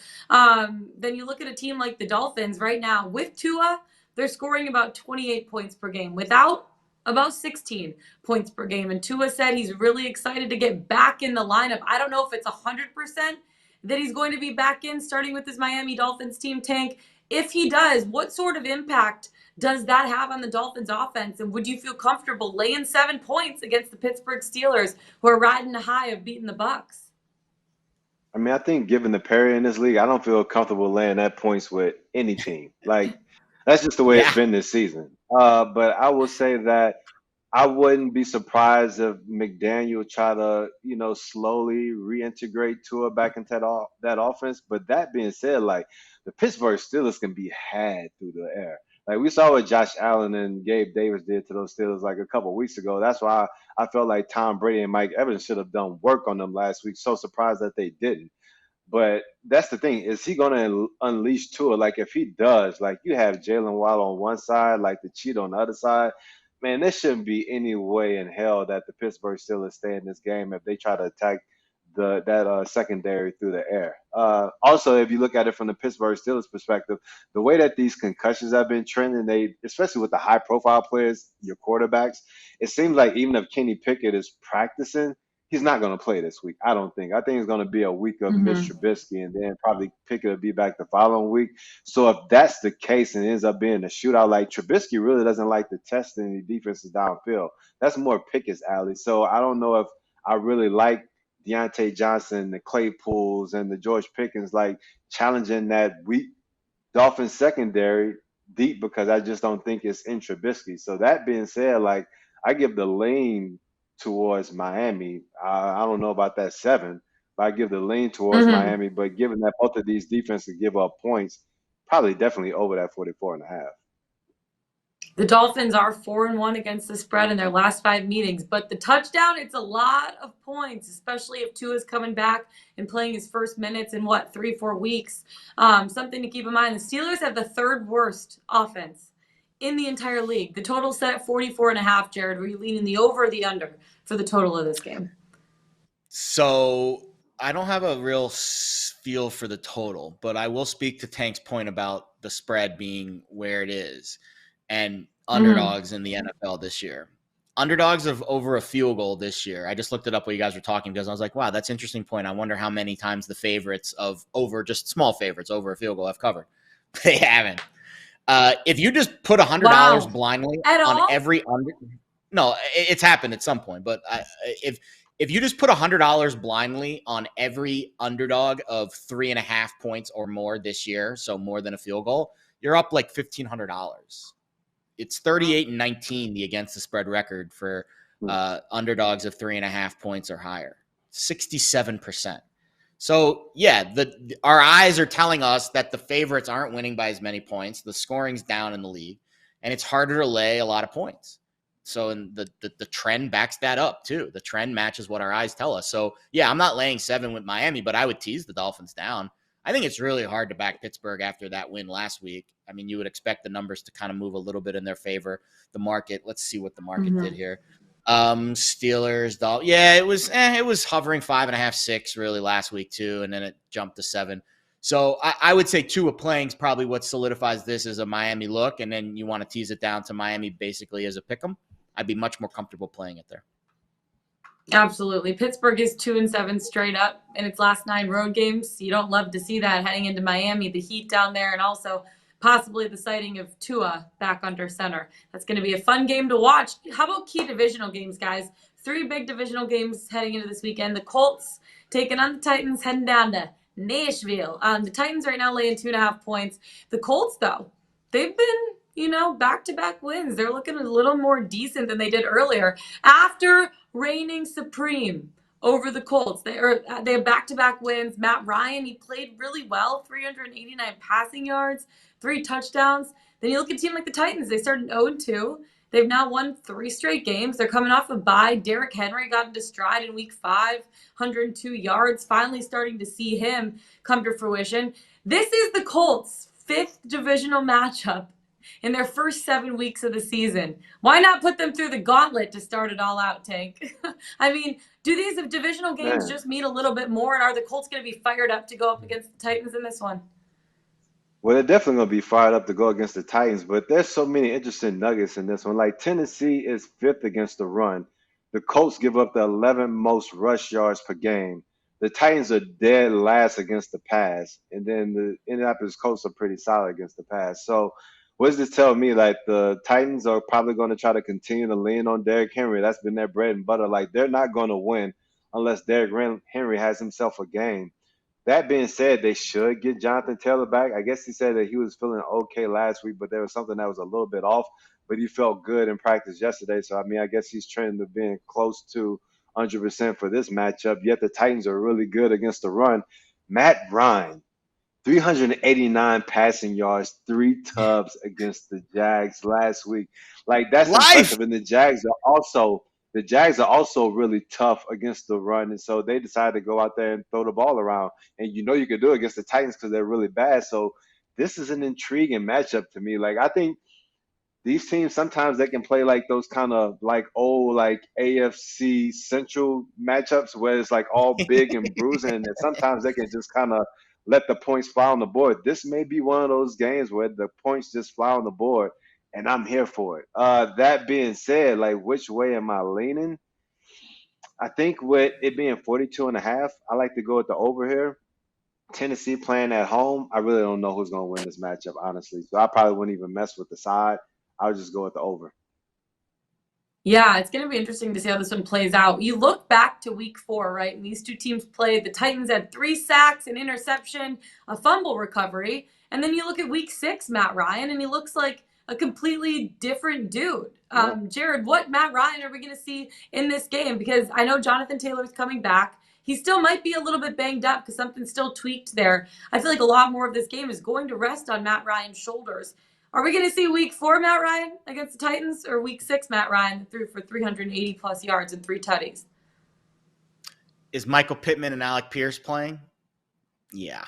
Then you look at a team like the Dolphins right now with Tua, they're scoring about 28 points per game. Without, about 16 points per game. And Tua said he's really excited to get back in the lineup. I don't know if it's 100% that he's going to be back in starting with this Miami Dolphins team, Tank. If he does, what sort of impact does that have on the Dolphins offense? And would you feel comfortable laying 7 points against the Pittsburgh Steelers, who are riding the high of beating the Bucs? I mean, I think given the parity in this league, I don't feel comfortable laying that points with any team. Like, that's just the way it's been this season. But I will say that I wouldn't be surprised if McDaniel try to, slowly reintegrate Tua back into that offense. But that being said, like, the Pittsburgh Steelers can be had through the air. Like, we saw what Josh Allen and Gabe Davis did to those Steelers like a couple of weeks ago. That's why I felt like Tom Brady and Mike Evans should have done work on them last week. So surprised that they didn't. But that's the thing. Is he going to unleash Tua? Like, if he does, like, you have Jalen Waddle on one side, like the cheat on the other side. Man, there shouldn't be any way in hell that the Pittsburgh Steelers stay in this game if they try to attack that secondary through the air. Also, if you look at it from the Pittsburgh Steelers perspective, the way that these concussions have been trending, especially with the high-profile players, your quarterbacks, it seems like even if Kenny Pickett is practicing, he's not going to play this week. I don't think. I think it's going to be a week of Mitch Trubisky, and then probably Pickett will be back the following week. So if that's the case and it ends up being a shootout, like Trubisky really doesn't like to test any defenses downfield. That's more Pickett's alley. So I don't know if I really like Deontay Johnson, the Claypools, and the George Pickens, like challenging that weak Dolphins secondary deep, because I just don't think it's in Trubisky. So that being said, like, I give the lean towards Miami. I don't know about that 7, but I give the lean towards Miami. But given that both of these defenses give up points, probably definitely over that 44.5. The Dolphins are 4-1 against the spread in their last 5 meetings, but the touchdown, it's a lot of points, especially if Tua's coming back and playing his first minutes in 3-4 weeks. Something to keep in mind. The Steelers have the 3rd worst offense in the entire league. The total set at 44.5. Jared, were you leaning the over or the under for the total of this game? So I don't have a real feel for the total, but I will speak to Tank's point about the spread being where it is and underdogs in the NFL this year. Underdogs of over a field goal this year. I just looked it up while you guys were talking because I was like, wow, that's an interesting point. I wonder how many times the favorites of over, just small favorites over a field goal have covered. They haven't. If you just put $100 blindly on every under, no, it's happened at some point. But if you just put $100 blindly on every underdog of 3.5 points or more this year, so more than a field goal, you're up like $1,500. It's 38-19, the against the spread record for underdogs of 3.5 points or higher. 67%. So, yeah, our eyes are telling us that the favorites aren't winning by as many points. The scoring's down in the league. and it's harder to lay a lot of points. So and the trend backs that up too. The trend matches what our eyes tell us. So yeah, I'm not laying 7 with Miami, but I would tease the Dolphins down. I think it's really hard to back Pittsburgh after that win last week. I mean, you would expect the numbers to kind of move a little bit in their favor. The market, let's see what the market did here. Steelers, yeah, it was hovering 5.5, 6 really last week too, and then it jumped to 7. So I would say Tua playing is probably what solidifies this as a Miami look, and then you want to tease it down to Miami basically as a pick 'em. I'd be much more comfortable playing it there. Absolutely. Pittsburgh is 2-7 straight up in its last 9 road games. You don't love to see that heading into Miami, the heat down there, and also possibly the sighting of Tua back under center. That's going to be a fun game to watch. How about key divisional games, guys? 3 big divisional games heading into this weekend. The Colts taking on the Titans, heading down to Nashville. The Titans right now laying 2.5 points. The Colts, though, they've been, back-to-back wins. They're looking a little more decent than they did earlier. After reigning supreme over the Colts, they have back-to-back wins. Matt Ryan, he played really well, 389 passing yards, 3 touchdowns. Then you look at a team like the Titans. They started 0-2. They've now won 3 straight games. They're coming off a bye. Derrick Henry got into stride in week 5, 102 yards, finally starting to see him come to fruition. This is the Colts' 5th divisional matchup in their first 7 weeks of the season. Why not put them through the gauntlet to start it all out, Tank? I mean, do these divisional games just mean a little bit more, and are the Colts going to be fired up to go up against the Titans in this one? Well, they're definitely going to be fired up to go against the Titans, but there's so many interesting nuggets in this one. Like Tennessee is 5th against the run. The Colts give up the 11th most rush yards per game. The Titans are dead last against the pass, and then the Indianapolis Colts are pretty solid against the pass. So what does this tell me? Like the Titans are probably going to try to continue to lean on Derrick Henry. That's been their bread and butter. Like they're not going to win unless Derrick Henry has himself a game. That being said, they should get Jonathan Taylor back. I guess he said that he was feeling okay last week, but there was something that was a little bit off. But he felt good in practice yesterday. So, I mean, I guess he's trending to being close to 100% for this matchup. Yet the Titans are really good against the run. Matt Ryan, 389 passing yards, 3 tubs against the Jags last week. Like, that's impressive. And the Jags are also really tough against the run, and so they decided to go out there and throw the ball around. And you can do it against the Titans because they're really bad. So this is an intriguing matchup to me. Like I think these teams sometimes they can play like those kind of like old like AFC Central matchups where it's like all big and bruising, and sometimes they can just kind of let the points fly on the board. This may be one of those games where the points just fly on the board, and I'm here for it. That being said, like which way am I leaning? I think with it being 42.5, I like to go with the over here. Tennessee playing at home, I really don't know who's going to win this matchup, honestly. So I probably wouldn't even mess with the side. I would just go with the over. Yeah, it's going to be interesting to see how this one plays out. You look back to week 4, right? And these two teams played. The Titans had 3 sacks, an interception, a fumble recovery. And then you look at week 6, Matt Ryan, and he looks like a completely different dude. Jared, what Matt Ryan are we going to see in this game? Because I know Jonathan Taylor's coming back. He still might be a little bit banged up because something's still tweaked there. I feel like a lot more of this game is going to rest on Matt Ryan's shoulders. Are we going to see week 4 Matt Ryan against the Titans or week 6 Matt Ryan threw for 380 plus yards and 3 tutties? Is Michael Pittman and Alec Pierce playing? Yeah.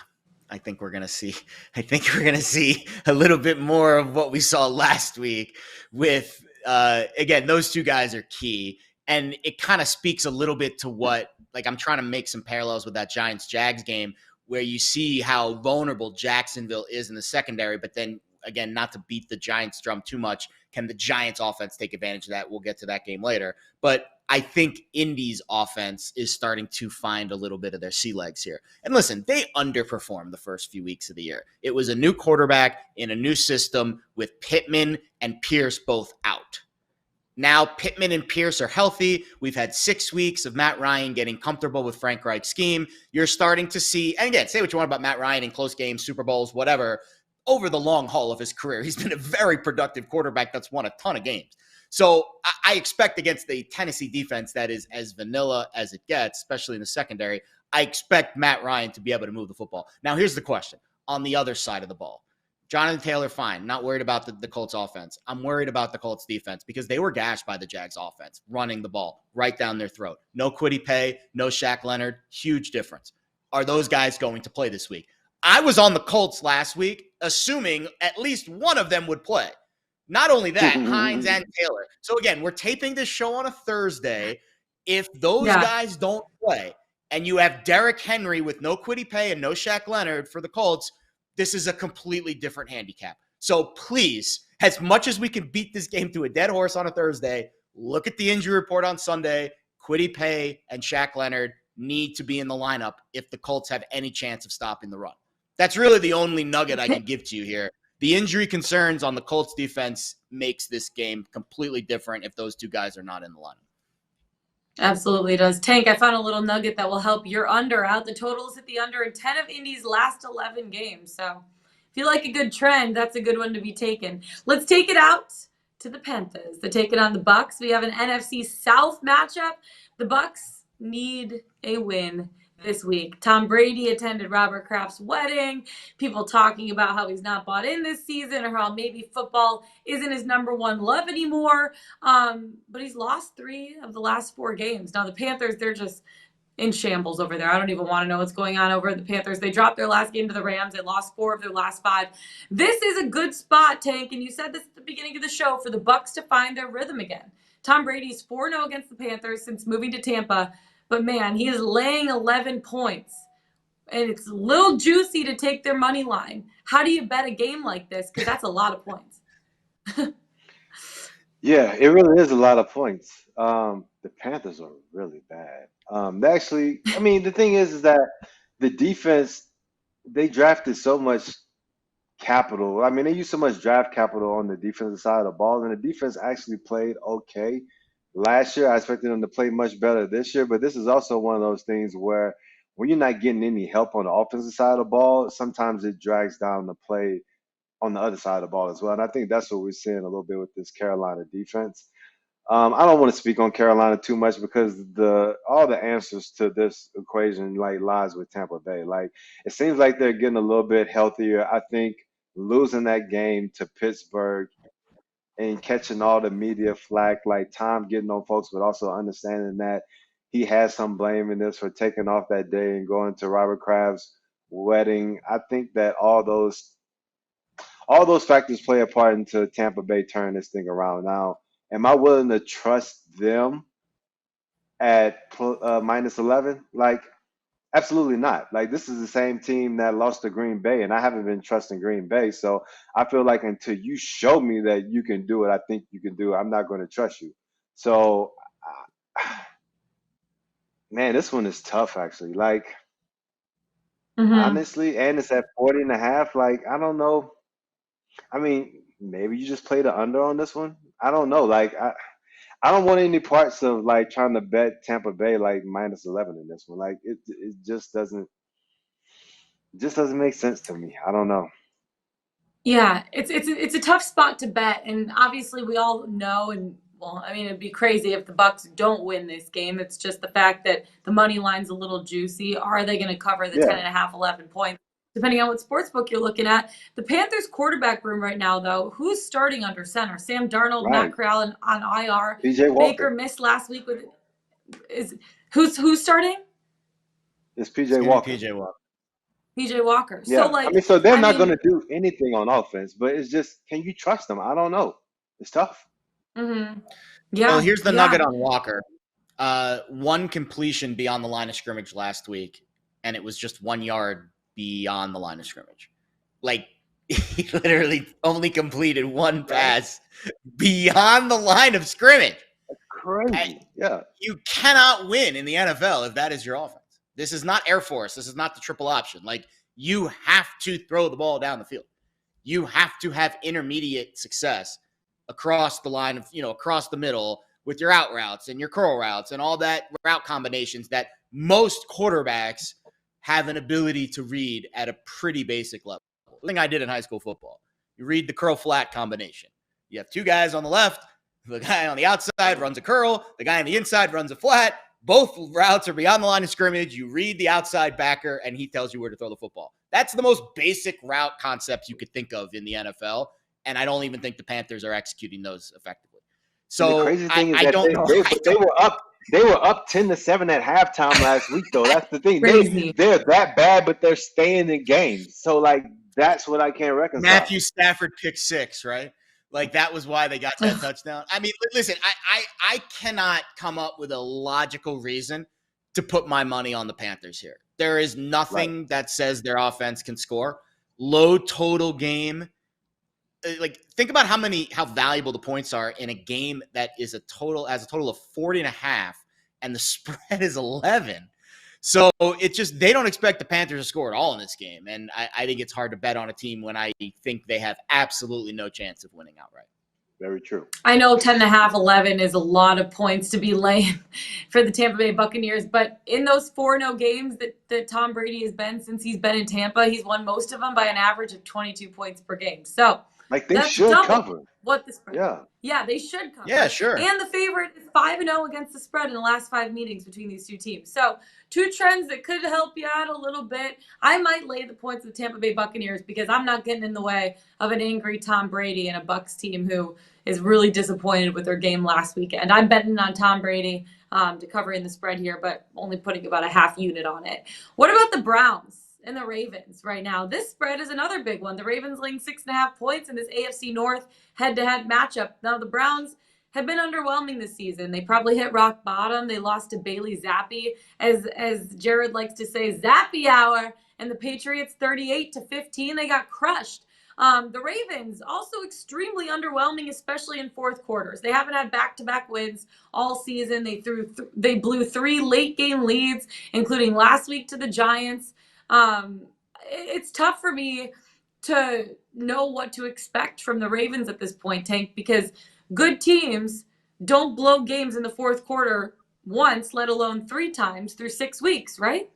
I think we're going to see a little bit more of what we saw last week with, again, those 2 guys are key. And it kind of speaks a little bit to what, like I'm trying to make some parallels with that Giants-Jags game where you see how vulnerable Jacksonville is in the secondary, but then again, not to beat the Giants drum too much, can the Giants offense take advantage of that? We'll get to that game later. But I think Indy's offense is starting to find a little bit of their sea legs here. And listen, they underperformed the first few weeks of the year. It was a new quarterback in a new system with Pittman and Pierce both out. Now Pittman and Pierce are healthy. We've had 6 weeks of Matt Ryan getting comfortable with Frank Reich's scheme. You're starting to see, and again, say what you want about Matt Ryan in close games, Super Bowls, whatever. Over the long haul of his career, he's been a very productive quarterback that's won a ton of games. So I expect against the Tennessee defense that is as vanilla as it gets, especially in the secondary, I expect Matt Ryan to be able to move the football. Now, here's the question. On the other side of the ball, Jonathan Taylor, fine. Not worried about the Colts offense. I'm worried about the Colts defense because they were gashed by the Jags offense, running the ball right down their throat. No Kwity Paye, no Shaq Leonard. Huge difference. Are those guys going to play this week? I was on the Colts last week, assuming at least one of them would play. Not only that, Hines and Taylor. So again, we're taping this show on a Thursday. If those guys don't play and you have Derrick Henry with no Kwity Paye and no Shaq Leonard for the Colts, this is a completely different handicap. So please, as much as we can beat this game to a dead horse on a Thursday, look at the injury report on Sunday. Kwity Paye and Shaq Leonard need to be in the lineup if the Colts have any chance of stopping the run. That's really the only nugget I can give to you here. The injury concerns on the Colts defense makes this game completely different if those two guys are not in the lineup. Absolutely does. Tank, I found a little nugget that will help your under out. The total is at the under in 10 of Indy's last 11 games. So if you like a good trend, that's a good one to be taken. Let's take it out to the Panthers. They take it on the Bucs. We have an NFC South matchup. The Bucs need a win this week. Tom Brady attended Robert Kraft's wedding. People talking about how he's not bought in this season or how maybe football isn't his number one love anymore. But he's lost 3 of the last 4 games. Now the Panthers, they're just in shambles over there. I don't even want to know what's going on over at the Panthers. They dropped their last game to the Rams. They lost 4 of their last 5. This is a good spot, Tank, and you said this at the beginning of the show, for the Bucs to find their rhythm again. Tom Brady's 4-0 against the Panthers since moving to Tampa. But, man, he is laying 11 points, and it's a little juicy to take their money line. How do you bet a game like this? Because that's a lot of points. Yeah, it really is a lot of points. The Panthers are really bad. The thing is that the defense, they drafted so much capital. I mean, they used so much draft capital on the defensive side of the ball, and the defense actually played okay. Last year, I expected them to play much better this year, but this is also one of those things where when you're not getting any help on the offensive side of the ball, sometimes it drags down the play on the other side of the ball as well. And I think that's what we're seeing a little bit with this Carolina defense. I don't want to speak on Carolina too much because all the answers to this equation lies with Tampa Bay. Like, it seems like they're getting a little bit healthier. I think losing that game to Pittsburgh and catching all the media flack, like Tom getting on folks, but also understanding that he has some blame in this for taking off that day and going to Robert Kraft's wedding. I think that all those factors play a part into Tampa Bay turning this thing around. Now, am I willing to trust them at minus 11? Like, absolutely not. Like, this is the same team that lost to Green Bay, and I haven't been trusting Green Bay. So I feel like until you show me that you can do it, I think you can do it, I'm not going to trust you. So, man, this one is tough, actually. Like, honestly, and it's at 40.5. Like, I don't know. I mean, maybe you just play the under on this one. I don't know. Like, I don't want any parts of like trying to bet Tampa Bay like minus 11 in this one. Like, it just doesn't make sense to me. I don't know. Yeah, it's a tough spot to bet, and obviously we all know, and well, I mean, it'd be crazy if the Bucs don't win this game. It's just the fact that the money line's a little juicy. Are they going to cover the 10.5, 11 points? Depending on what sportsbook you're looking at. The Panthers quarterback room right now, though, who's starting under center? Sam Darnold, Right. Matt Corral on IR. PJ Walker. Baker missed last week with who's starting? It's PJ Walker. PJ Walker. PJ Walker. Yeah. So so they're not going to do anything on offense, but it's just, can you trust them? I don't know. It's tough. Mm-hmm. Yeah. Well, here's the nugget on Walker. 1 completion beyond the line of scrimmage last week, and it was just 1 yard beyond the line of scrimmage. Like, he literally only completed 1 pass beyond the line of scrimmage. That's crazy. You cannot win in the NFL if that is your offense. This is not Air Force. This is not the triple option. Like, you have to throw the ball down the field. You have to have intermediate success across the line of, across the middle with your out routes and your curl routes and all that route combinations that most quarterbacks have an ability to read at a pretty basic level. The thing I did in high school football, you read the curl flat combination. You have 2 guys on the left. The guy on the outside runs a curl. The guy on the inside runs a flat. Both routes are beyond the line of scrimmage. You read the outside backer, and he tells you where to throw the football. That's the most basic route concepts you could think of in the NFL. And I don't even think the Panthers are executing those effectively. And the So crazy thing is I that don't know. they were up. They were up 10-7 at halftime last week, though. That's the thing. Crazy. They're that bad, but they're staying in games. So like that's what I can't reconcile. Matthew Stafford pick 6, right? Like that was why they got that touchdown. I mean, listen, I cannot come up with a logical reason to put my money on the Panthers here. There is nothing that says their offense can score. Low total game. Like think about how valuable the points are in a game that is a total of 40.5 and the spread is 11. So it's just they don't expect the Panthers to score at all in this game. And I think it's hard to bet on a team when I think they have absolutely no chance of winning outright. Very true. I know 10.5, 11 is a lot of points to be laying for the Tampa Bay Buccaneers, but in those 4-0 games that Tom Brady has been since he's been in Tampa, he's won most of them by an average of 22 points per game. So like they should cover. What the spread? Yeah, they should cover. Yeah, sure. And the favorite is 5-0 against the spread in the last 5 meetings between these two teams. So 2 trends that could help you out a little bit. I might lay the points of the Tampa Bay Buccaneers because I'm not getting in the way of an angry Tom Brady and a Bucs team who is really disappointed with their game last weekend. I'm betting on Tom Brady to cover in the spread here, but only putting about a half unit on it. What about the Browns and the Ravens right now? This spread is another big one. The Ravens laying 6.5 points in this AFC North head-to-head matchup. Now, the Browns have been underwhelming this season. They probably hit rock bottom. They lost to Bailey Zappi, as Jared likes to say, Zappy hour, and the Patriots 38-15. They got crushed. The Ravens also extremely underwhelming, especially in fourth quarters. They haven't had back-to-back wins all season. They blew 3 late-game leads, including last week to the Giants. It's tough for me to know what to expect from the Ravens at this point, Tank, because good teams don't blow games in the fourth quarter once, let alone 3 times through 6 weeks, right?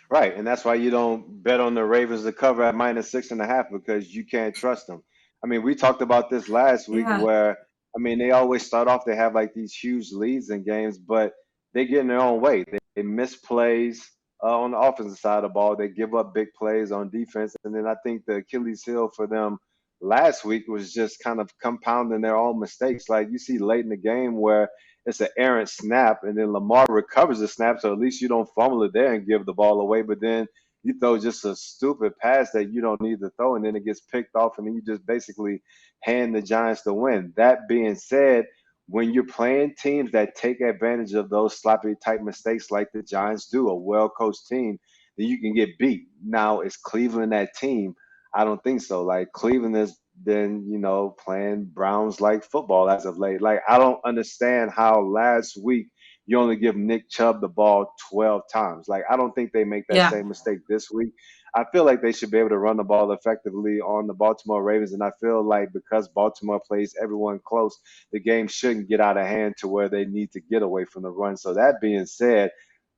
Right, and that's why you don't bet on the Ravens to cover at -6.5 because you can't trust them. I mean, we talked about this last week where, I mean, they always start off, they have like these huge leads in games, but they get in their own way. They miss plays on the offensive side of the ball. They give up big plays on defense. And then I think the Achilles heel for them last week was just kind of compounding their own mistakes. Like you see late in the game where it's an errant snap, and then Lamar recovers the snap, so at least you don't fumble it there and give the ball away. But then you throw just a stupid pass that you don't need to throw, and then it gets picked off, and then you just basically hand the Giants the win. That being said, when you're playing teams that take advantage of those sloppy type mistakes like the Giants do, a well-coached team, then you can get beat. Now, is Cleveland that team? I don't think so. Like Cleveland has been, playing Browns-like football as of late. Like I don't understand how last week you only give Nick Chubb the ball 12 times. Like I don't think they make that same mistake this week. I feel like they should be able to run the ball effectively on the Baltimore Ravens, and I feel like because Baltimore plays everyone close, the game shouldn't get out of hand to where they need to get away from the run. So that being said,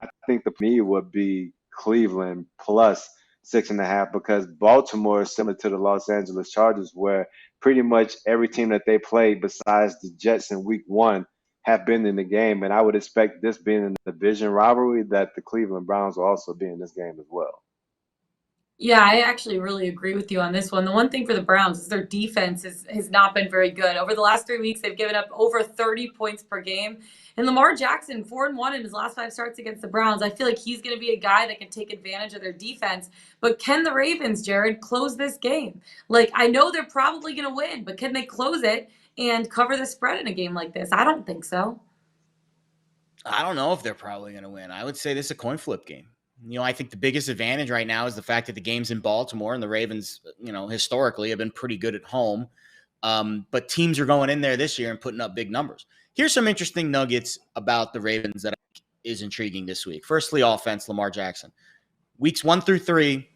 I think the me would be Cleveland plus 6.5 because Baltimore is similar to the Los Angeles Chargers, where pretty much every team that they played besides the Jets in week 1 have been in the game. And I would expect this being a division rivalry that the Cleveland Browns will also be in this game as well. Yeah, I actually really agree with you on this one. The one thing for the Browns is their defense has not been very good. Over the last 3 weeks, they've given up over 30 points per game. And Lamar Jackson, 4-1 in his last 5 starts against the Browns. I feel like he's going to be a guy that can take advantage of their defense. But can the Ravens, Jared, close this game? Like, I know they're probably going to win, but can they close it and cover the spread in a game like this? I don't think so. I don't know if they're probably going to win. I would say this is a coin flip game. I think the biggest advantage right now is the fact that the game's in Baltimore and the Ravens, historically have been pretty good at home. But teams are going in there this year and putting up big numbers. Here's some interesting nuggets about the Ravens that I think is intriguing this week. Firstly, offense, Lamar Jackson. Weeks 1 through 3,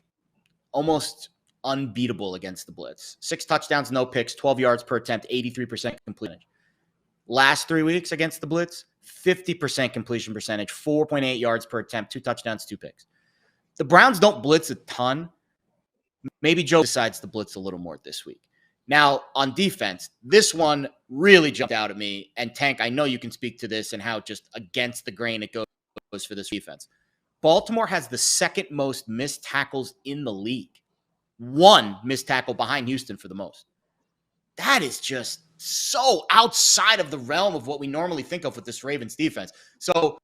almost unbeatable against the blitz. 6 touchdowns, no picks, 12 yards per attempt, 83% completion. Last 3 weeks against the blitz, 50% completion percentage, 4.8 yards per attempt, 2 touchdowns, 2 picks. The Browns don't blitz a ton. Maybe Joe decides to blitz a little more this week. Now, on defense, this one really jumped out at me. And Tank, I know you can speak to this and how just against the grain it goes for this defense. Baltimore has the second most missed tackles in the league. One missed tackle behind Houston for the most. That is just so outside of the realm of what we normally think of with this Ravens defense. So,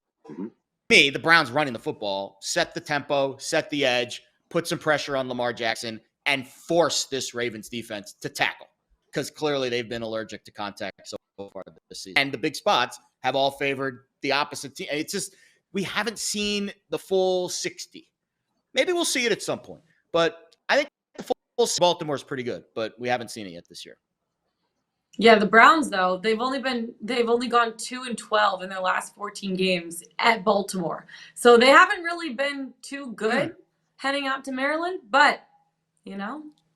me, the Browns running the football, set the tempo, set the edge, put some pressure on Lamar Jackson, and force this Ravens defense to tackle, because clearly they've been allergic to contact so far this season. And the big spots have all favored the opposite team. It's just, we haven't seen the full 60. Maybe we'll see it at some point. But I think the full Baltimore is pretty good, but we haven't seen it yet this year. Yeah, the Browns though, they've only gone 2-12 in their last 14 games at Baltimore. So they haven't really been too good heading out to Maryland, but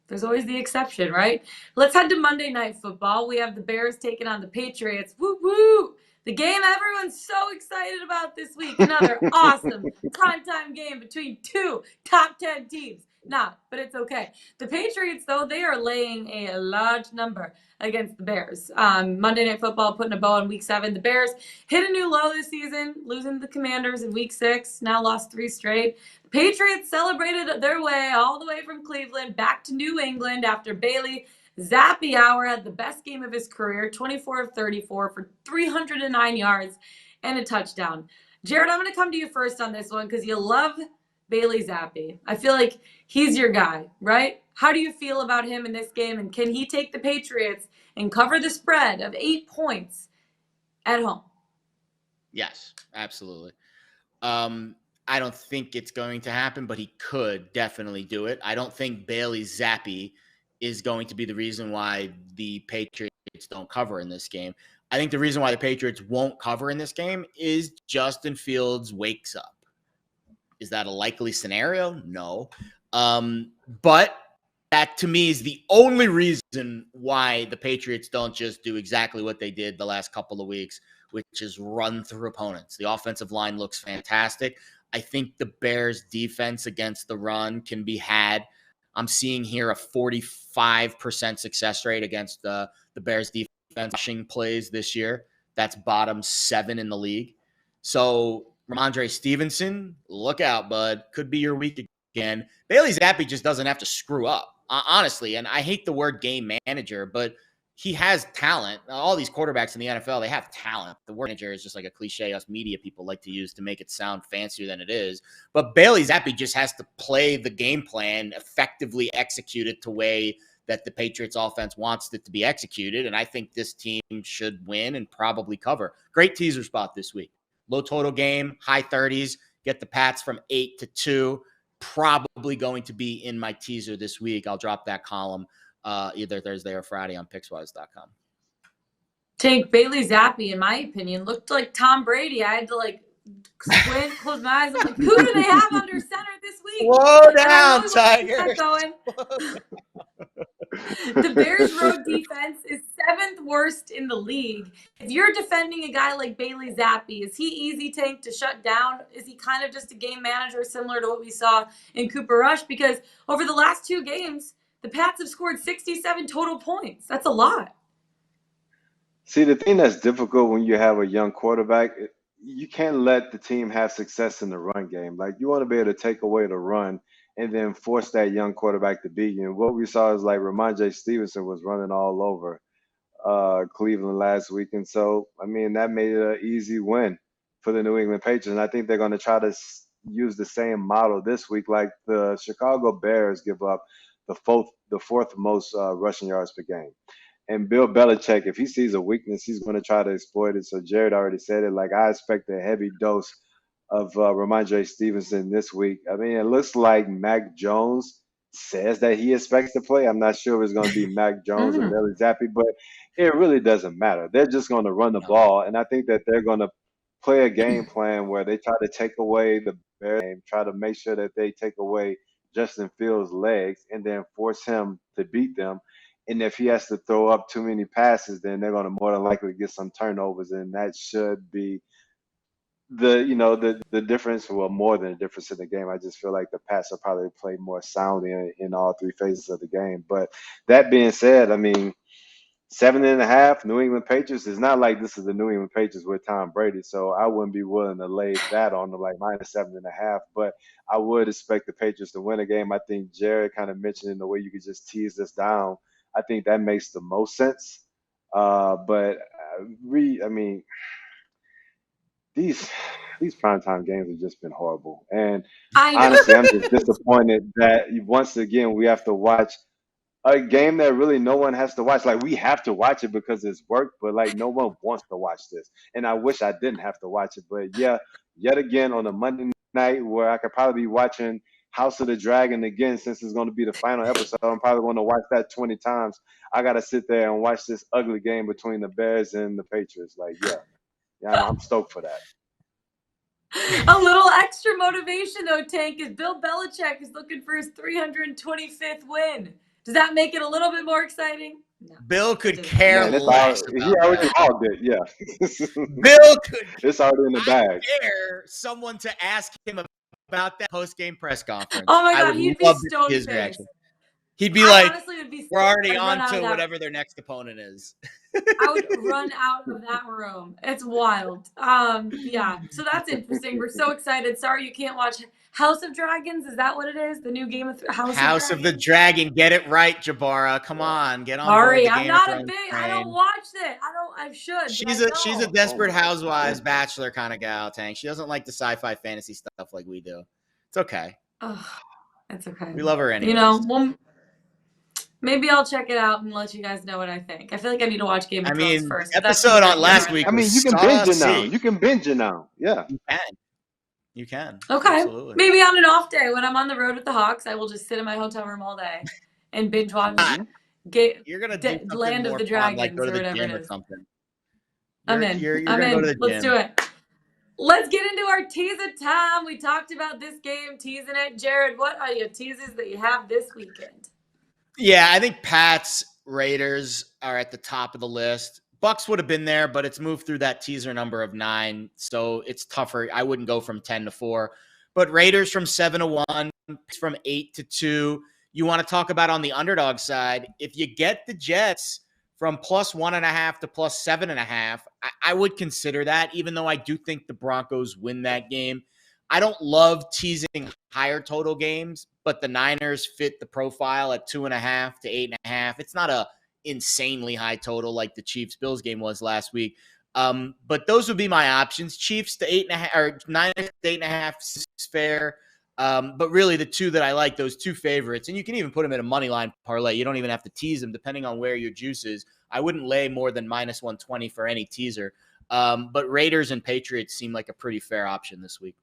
there's always the exception, right? Let's head to Monday Night Football. We have the Bears taking on the Patriots. Woo woo! The game everyone's so excited about this week. Another awesome primetime game between two top 10 teams. Not, but it's okay. The Patriots, though, they are laying a large number against the Bears. Monday Night Football putting a bow on Week 7. The Bears hit a new low this season, losing to the Commanders in Week 6. Now lost 3 straight. The Patriots celebrated their way all the way from Cleveland back to New England after Bailey Zappi-Hour had the best game of his career, 24 of 34 for 309 yards and a touchdown. Jared, I'm going to come to you first on this one because you love Bailey Zappi. I feel like he's your guy, right? How do you feel about him in this game, and can he take the Patriots and cover the spread of 8 points at home? Yes, absolutely. I don't think it's going to happen, but he could definitely do it. I don't think Bailey Zappi is going to be the reason why the Patriots don't cover in this game. I think the reason why the Patriots won't cover in this game is Justin Fields wakes up. Is that a likely scenario? No. But that, to me, is the only reason why the Patriots don't just do exactly what they did the last couple of weeks, which is run through opponents. The offensive line looks fantastic. I think the Bears' defense against the run can be had. I'm seeing here a 45% success rate against the Bears' defense rushing plays this year. That's bottom 7 in the league. So Ramondre Stevenson, look out, bud. Could be your week again. Bailey Zappi just doesn't have to screw up, honestly. And I hate the word game manager, but he has talent. All these quarterbacks in the NFL, they have talent. The word manager is just like a cliche us media people like to use to make it sound fancier than it is. But Bailey Zappi just has to play the game plan, effectively execute it the way that the Patriots offense wants it to be executed. And I think this team should win and probably cover. Great teaser spot this week. Low total game, high 30s, get the Pats from 8-2. Probably going to be in my teaser this week. I'll drop that column either Thursday or Friday on Pickswise.com. Take Bailey Zappi, in my opinion, looked like Tom Brady. I had to squint, close my eyes. I'm like, who do they have under center this week? Slow down, Tiger. The Bears' road defense is 7th worst in the league. If you're defending a guy like Bailey Zappi, is he easy tank to shut down? Is he kind of just a game manager similar to what we saw in Cooper Rush? Because over the last 2 games, the Pats have scored 67 total points. That's a lot. See, the thing that's difficult when you have a young quarterback, you can't let the team have success in the run game. Like, you want to be able to take away the run and then force that young quarterback to beat you. And what we saw is Ramondre Stevenson was running all over Cleveland last week. And so, that made it an easy win for the New England Patriots. And I think they're going to try to use the same model this week. Like, the Chicago Bears give up the fourth most rushing yards per game. And Bill Belichick, if he sees a weakness, he's going to try to exploit it. So Jared already said it. I expect a heavy dose of Ramondre Stevenson this week. It looks like Mac Jones says that he expects to play. I'm not sure if it's going to be Mac Jones or Bailey Zappi, but it really doesn't matter. They're just going to run the ball, and I think that they're going to play a game plan where they try to take away the Bears game, try to make sure that they take away Justin Fields' legs, and then force him to beat them. And if he has to throw up too many passes, then they're going to more than likely get some turnovers, and that should be the difference, well, more than a difference in the game. I just feel like the Pats will probably play more soundly in all 3 phases of the game. But that being said, 7.5, New England Patriots. It's not like this is the New England Patriots with Tom Brady, so I wouldn't be willing to lay that on them like -7.5. But I would expect the Patriots to win a game. I think Jared kind of mentioned in the way you could just tease this down. I think that makes the most sense. I mean, these primetime games have just been horrible. And I know. honestly, I'm just disappointed that once again we have to watch a game that really no one has to watch. Like we have to watch it because it's work, but like no one wants to watch this. And I wish I didn't have to watch it. But yeah, yet again on a Monday night where I could probably be watching House of the Dragon again since it's going to be the final episode. I'm probably going to watch that 20 times. I got to sit there and watch this ugly game between the Bears and the Patriots. Like, yeah, I'm stoked for that. A little extra motivation, though, Tank, is Bill Belichick is looking for his 325th win. Does that make it a little bit more exciting? No. Bill could care less about he already that. logged it, yeah. Bill could. It's already in the bag. I dare someone to ask him about that post-game press conference. Oh my God, he'd be stone-faced. Reaction. He'd be like, we're already on to whatever their next opponent is. I would run out of that room. It's wild. Yeah, so that's interesting. We're so excited. Sorry you can't watch House of Dragons. Is that what it is? The new game of House of the Dragon. Get it right, Jabara. Come on, get on. Sorry, board. I'm not a big. I don't watch it. I should. She's a Desperate Housewives Bachelor kind of gal, Tank. She doesn't like the sci-fi fantasy stuff like we do. It's okay. Oh, it's okay. We love her anyway. You know, maybe I'll check it out and let you guys know what I think. I feel like I need to watch Game of Thrones first. Episode on last week. I mean, you can binge it now. You can binge it now. Yeah. You can. Okay. Absolutely. Maybe on an off day when I'm on the road with the Hawks, I will just sit in my hotel room all day and binge watch You're gonna do Land of the Dragons like go to or the whatever gym it or is. something. I'm in. You're I'm in. Go to the Let's gym. do it. Let's get into our teaser time. We talked about this game, teasing it. Jared, what are your teasers that you have this weekend? Yeah, I think Pats, Raiders are at the top of the list. Bucks would have been there, but it's moved through that teaser number of 9, so it's tougher. I wouldn't go from 10 to 4. But Raiders from 7 to 1, from 8 to 2. You want to talk about on the underdog side, if you get the Jets from +1.5 to +7.5, I would consider that, even though I do think the Broncos win that game. I don't love teasing higher total games, but the Niners fit the profile at 2.5 to 8.5. It's not a insanely high total like the Chiefs-Bills game was last week. But those would be my options. Chiefs to 8.5 or Niners to 8.5 is fair. But really the two that I like, those two favorites, and you can even put them in a money line parlay. You don't even have to tease them depending on where your juice is. I wouldn't lay more than -120 for any teaser. But Raiders and Patriots seem like a pretty fair option this week.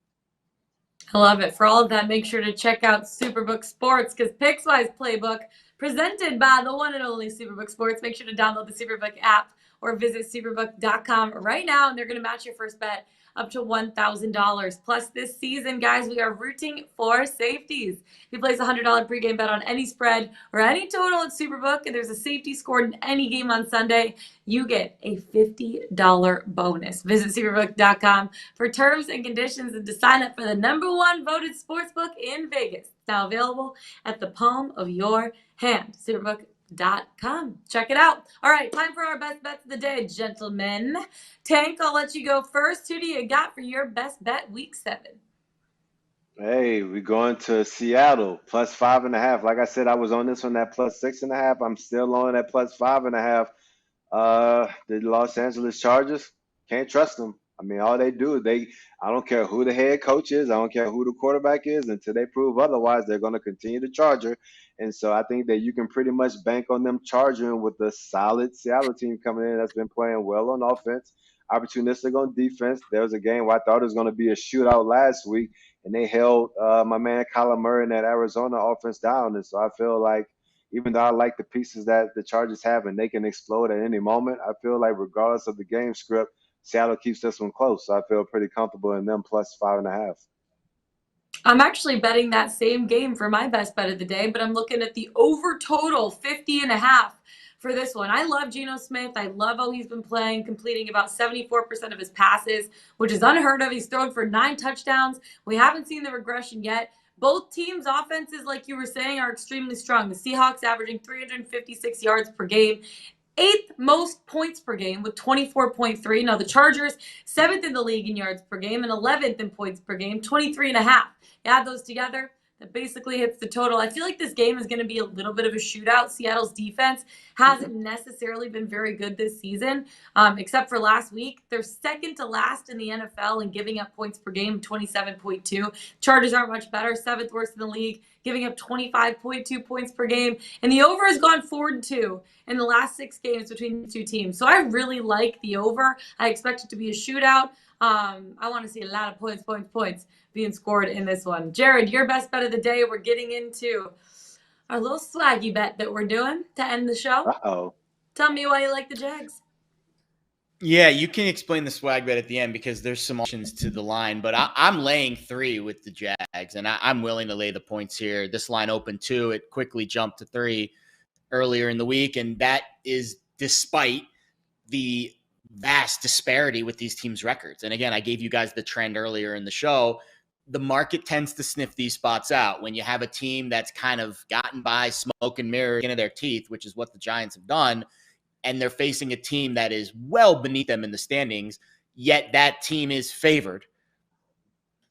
I love it. For all of that, make sure to check out Superbook Sports because Pickswise Playbook, presented by the one and only Superbook Sports. Make sure to download the Superbook app or visit superbook.com right now, and they're going to match your first bet up to $1,000. Plus, this season, guys, we are rooting for safeties. If you place a $100 pregame bet on any spread or any total at Superbook, and there's a safety scored in any game on Sunday, you get a $50 bonus. Visit superbook.com for terms and conditions and to sign up for the #1 voted sportsbook in Vegas. It's now available at the palm of your hand. Superbook.com. Check it out. All right, time for our best bets of the day, gentlemen. Tank, I'll let you go first. Who do you got for your best bet week 7? Hey, we're going to Seattle +5.5. Like I said, I was on this one at +6.5. I'm still on at +5.5. The Los Angeles Chargers, can't trust them. I mean, all they do, I don't care who the head coach is. I don't care who the quarterback is. Until they prove otherwise, they're going to continue to charger. And so I think that you can pretty much bank on them charging with the solid Seattle team coming in that's been playing well on offense, opportunistic on defense. There was a game where I thought it was going to be a shootout last week, and they held my man Kyler Murray and that Arizona offense down. And so I feel like even though I like the pieces that the Chargers have and they can explode at any moment, I feel like regardless of the game script, Seattle keeps this one close. So I feel pretty comfortable in them +5.5. I'm actually betting that same game for my best bet of the day, but I'm looking at the over total 50.5 for this one. I love Geno Smith. I love how he's been playing, completing about 74% of his passes, which is unheard of. He's thrown for 9 touchdowns. We haven't seen the regression yet. Both teams' offenses, like you were saying, are extremely strong. The Seahawks averaging 356 yards per game. eighth most points per game with 24.3. Now the Chargers, seventh in the league in yards per game and 11th in points per game, 23.5. You add those together, that basically hits the total. I feel like this game is going to be a little bit of a shootout. Seattle's defense hasn't necessarily been very good this season, except for last week. They're second to last in the NFL in giving up points per game, 27.2. Chargers aren't much better, seventh worst in the league, giving up 25.2 points per game. And the over has gone 4-2 in the last 6 games between the two teams. So I really like the over. I expect it to be a shootout. I want to see a lot of points being scored in this one. Jared, your best bet of the day. We're getting into our little swaggy bet that we're doing to end the show. Uh-oh. Tell me why you like the Jags. Yeah, you can explain the swag bet at the end because there's some options to the line, but I'm laying 3 with the Jags, and I'm willing to lay the points here. This line opened 2. It quickly jumped to 3 earlier in the week, and that is despite the vast disparity with these teams' records. And again, I gave you guys the trend earlier in the show. The market tends to sniff these spots out when you have a team that's kind of gotten by smoke and mirrors into their teeth, which is what the Giants have done, and they're facing a team that is well beneath them in the standings, yet that team is favored.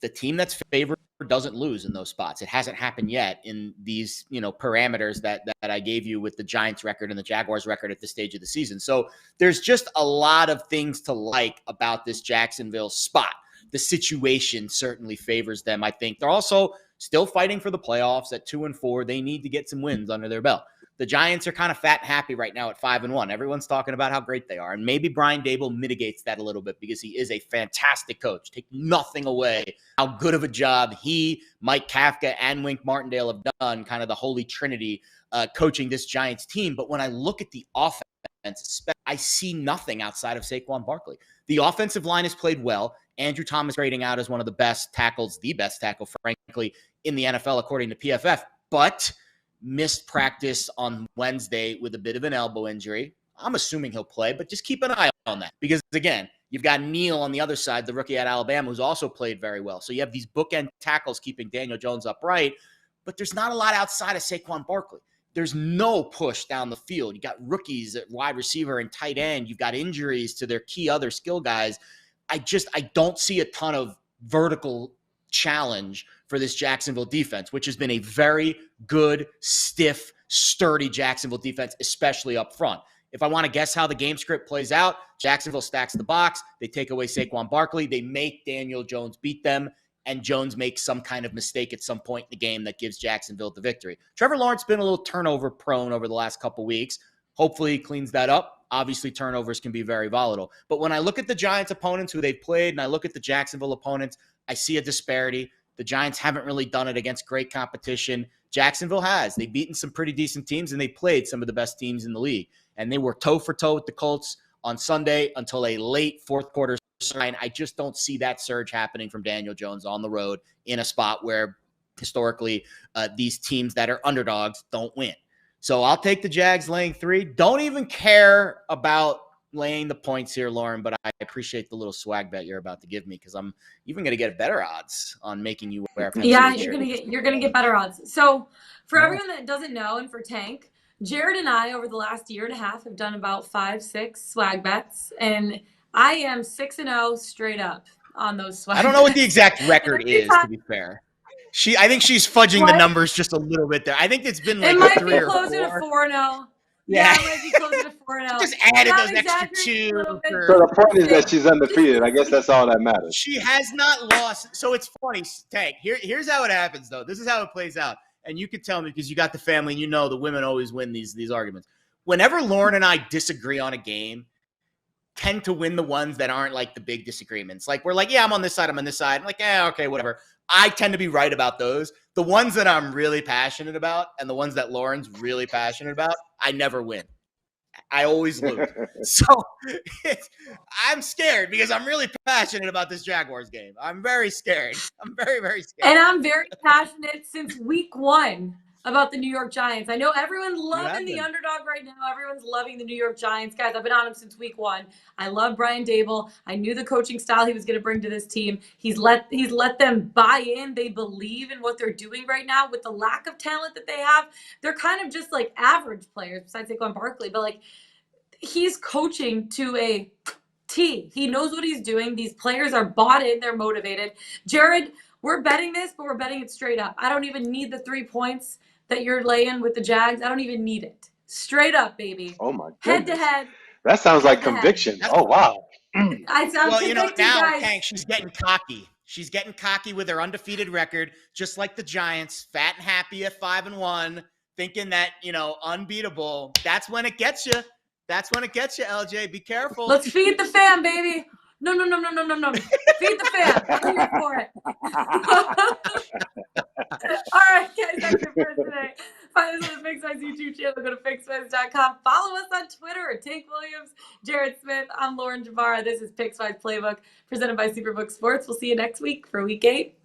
The team that's favored doesn't lose in those spots. It hasn't happened yet in these, parameters that I gave you with the Giants record and the Jaguars record at this stage of the season. So there's just a lot of things to like about this Jacksonville spot. The situation certainly favors them. I think they're also still fighting for the playoffs at 2-4. They need to get some wins under their belt. The Giants are kind of fat and happy right now at 5-1. Everyone's talking about how great they are. And maybe Brian Daboll mitigates that a little bit because he is a fantastic coach. Take nothing away how good of a job he, Mike Kafka, and Wink Martindale have done, kind of the holy trinity, coaching this Giants team. But when I look at the offense, I see nothing outside of Saquon Barkley. The offensive line has played well. Andrew Thomas grading out as one of the best tackles, the best tackle, frankly, in the NFL, according to PFF. But missed practice on Wednesday with a bit of an elbow injury. I'm assuming he'll play, but just keep an eye on that. Because, again, you've got Neal on the other side, the rookie at Alabama, who's also played very well. So you have these bookend tackles keeping Daniel Jones upright, but there's not a lot outside of Saquon Barkley. There's no push down the field. You got rookies at wide receiver and tight end. You've got injuries to their key other skill guys. I don't see a ton of vertical challenge for this Jacksonville defense, which has been a very good, stiff, sturdy Jacksonville defense, especially up front. If I want to guess how the game script plays out, Jacksonville stacks the box. They take away Saquon Barkley. They make Daniel Jones beat them, and Jones makes some kind of mistake at some point in the game that gives Jacksonville the victory. Trevor Lawrence been a little turnover prone over the last couple weeks. Hopefully he cleans that up. Obviously, turnovers can be very volatile. But when I look at the Giants opponents who they've played and I look at the Jacksonville opponents, I see a disparity. The Giants haven't really done it against great competition. Jacksonville has. They've beaten some pretty decent teams, and they played some of the best teams in the league. And they were toe-for-toe with the Colts on Sunday until a late fourth quarter sign. I just don't see that surge happening from Daniel Jones on the road in a spot where historically these teams that are underdogs don't win. So I'll take the Jags laying 3. Don't even care about laying the points here, Lauren, but I appreciate the little swag bet you're about to give me because I'm even going to get better odds on making you wear. Yeah, you're gonna get better odds. So for everyone that doesn't know, and for Tank, Jared and I over the last year and a half have done about 5-6 swag bets, and I am 6-0 straight up on those swag. I don't know what the exact record is, to be fair. I think she's fudging the numbers just a little bit there. I think it's been like it might 3 be or closer 4. to 4-0. Yeah, it might be closer to 4-0. Just added those extra 2. So the point is that she's undefeated. I guess that's all that matters. She has not lost. So it's funny, Tank. Here's how it happens, though. This is how it plays out. And you can tell me because you got the family and you know the women always win these arguments. Whenever Lauren and I disagree on a game, tend to win the ones that aren't like the big disagreements. Like we're like, yeah, I'm on this side, I'm on this side. I'm like, yeah, okay, whatever. I tend to be right about those. The ones that I'm really passionate about and the ones that Lauren's really passionate about, I never win. I always lose. So I'm scared because I'm really passionate about this Jaguars game. I'm very scared. I'm very, very scared. And I'm very passionate since week 1 about the New York Giants. I know everyone's loving the underdog right now. Everyone's loving the New York Giants. Guys, I've been on him since week 1. I love Brian Daboll. I knew the coaching style he was going to bring to this team. He's let them buy in. They believe in what they're doing right now with the lack of talent that they have. They're kind of just like average players besides Saquon Barkley. But like he's coaching to a T. He knows what he's doing. These players are bought in. They're motivated. Jared, we're betting this, but we're betting it straight up. I don't even need the 3 points that you're laying with the Jags. I don't even need it. Straight up, baby. Oh my Head to goodness. head. That sounds like Head to head. conviction. That's Oh wow. I sound Well, convicted, now, guys. Hank, she's getting cocky. She's getting cocky with her undefeated record, just like the Giants, fat and happy at 5-1, thinking that, unbeatable. That's when it gets you. That's when it gets you, LJ. Be careful. Let's feed the fam, baby. No. Feed the fam. I'm here for it. All right, guys, that's it for today. Find us on the Pickswise YouTube channel. Go to Pickswise.com. Follow us on Twitter. Tank Williams, Jared Smith. I'm Lauren Javara. This is Pickswise Playbook, presented by Superbook Sports. We'll see you next week for Week 8.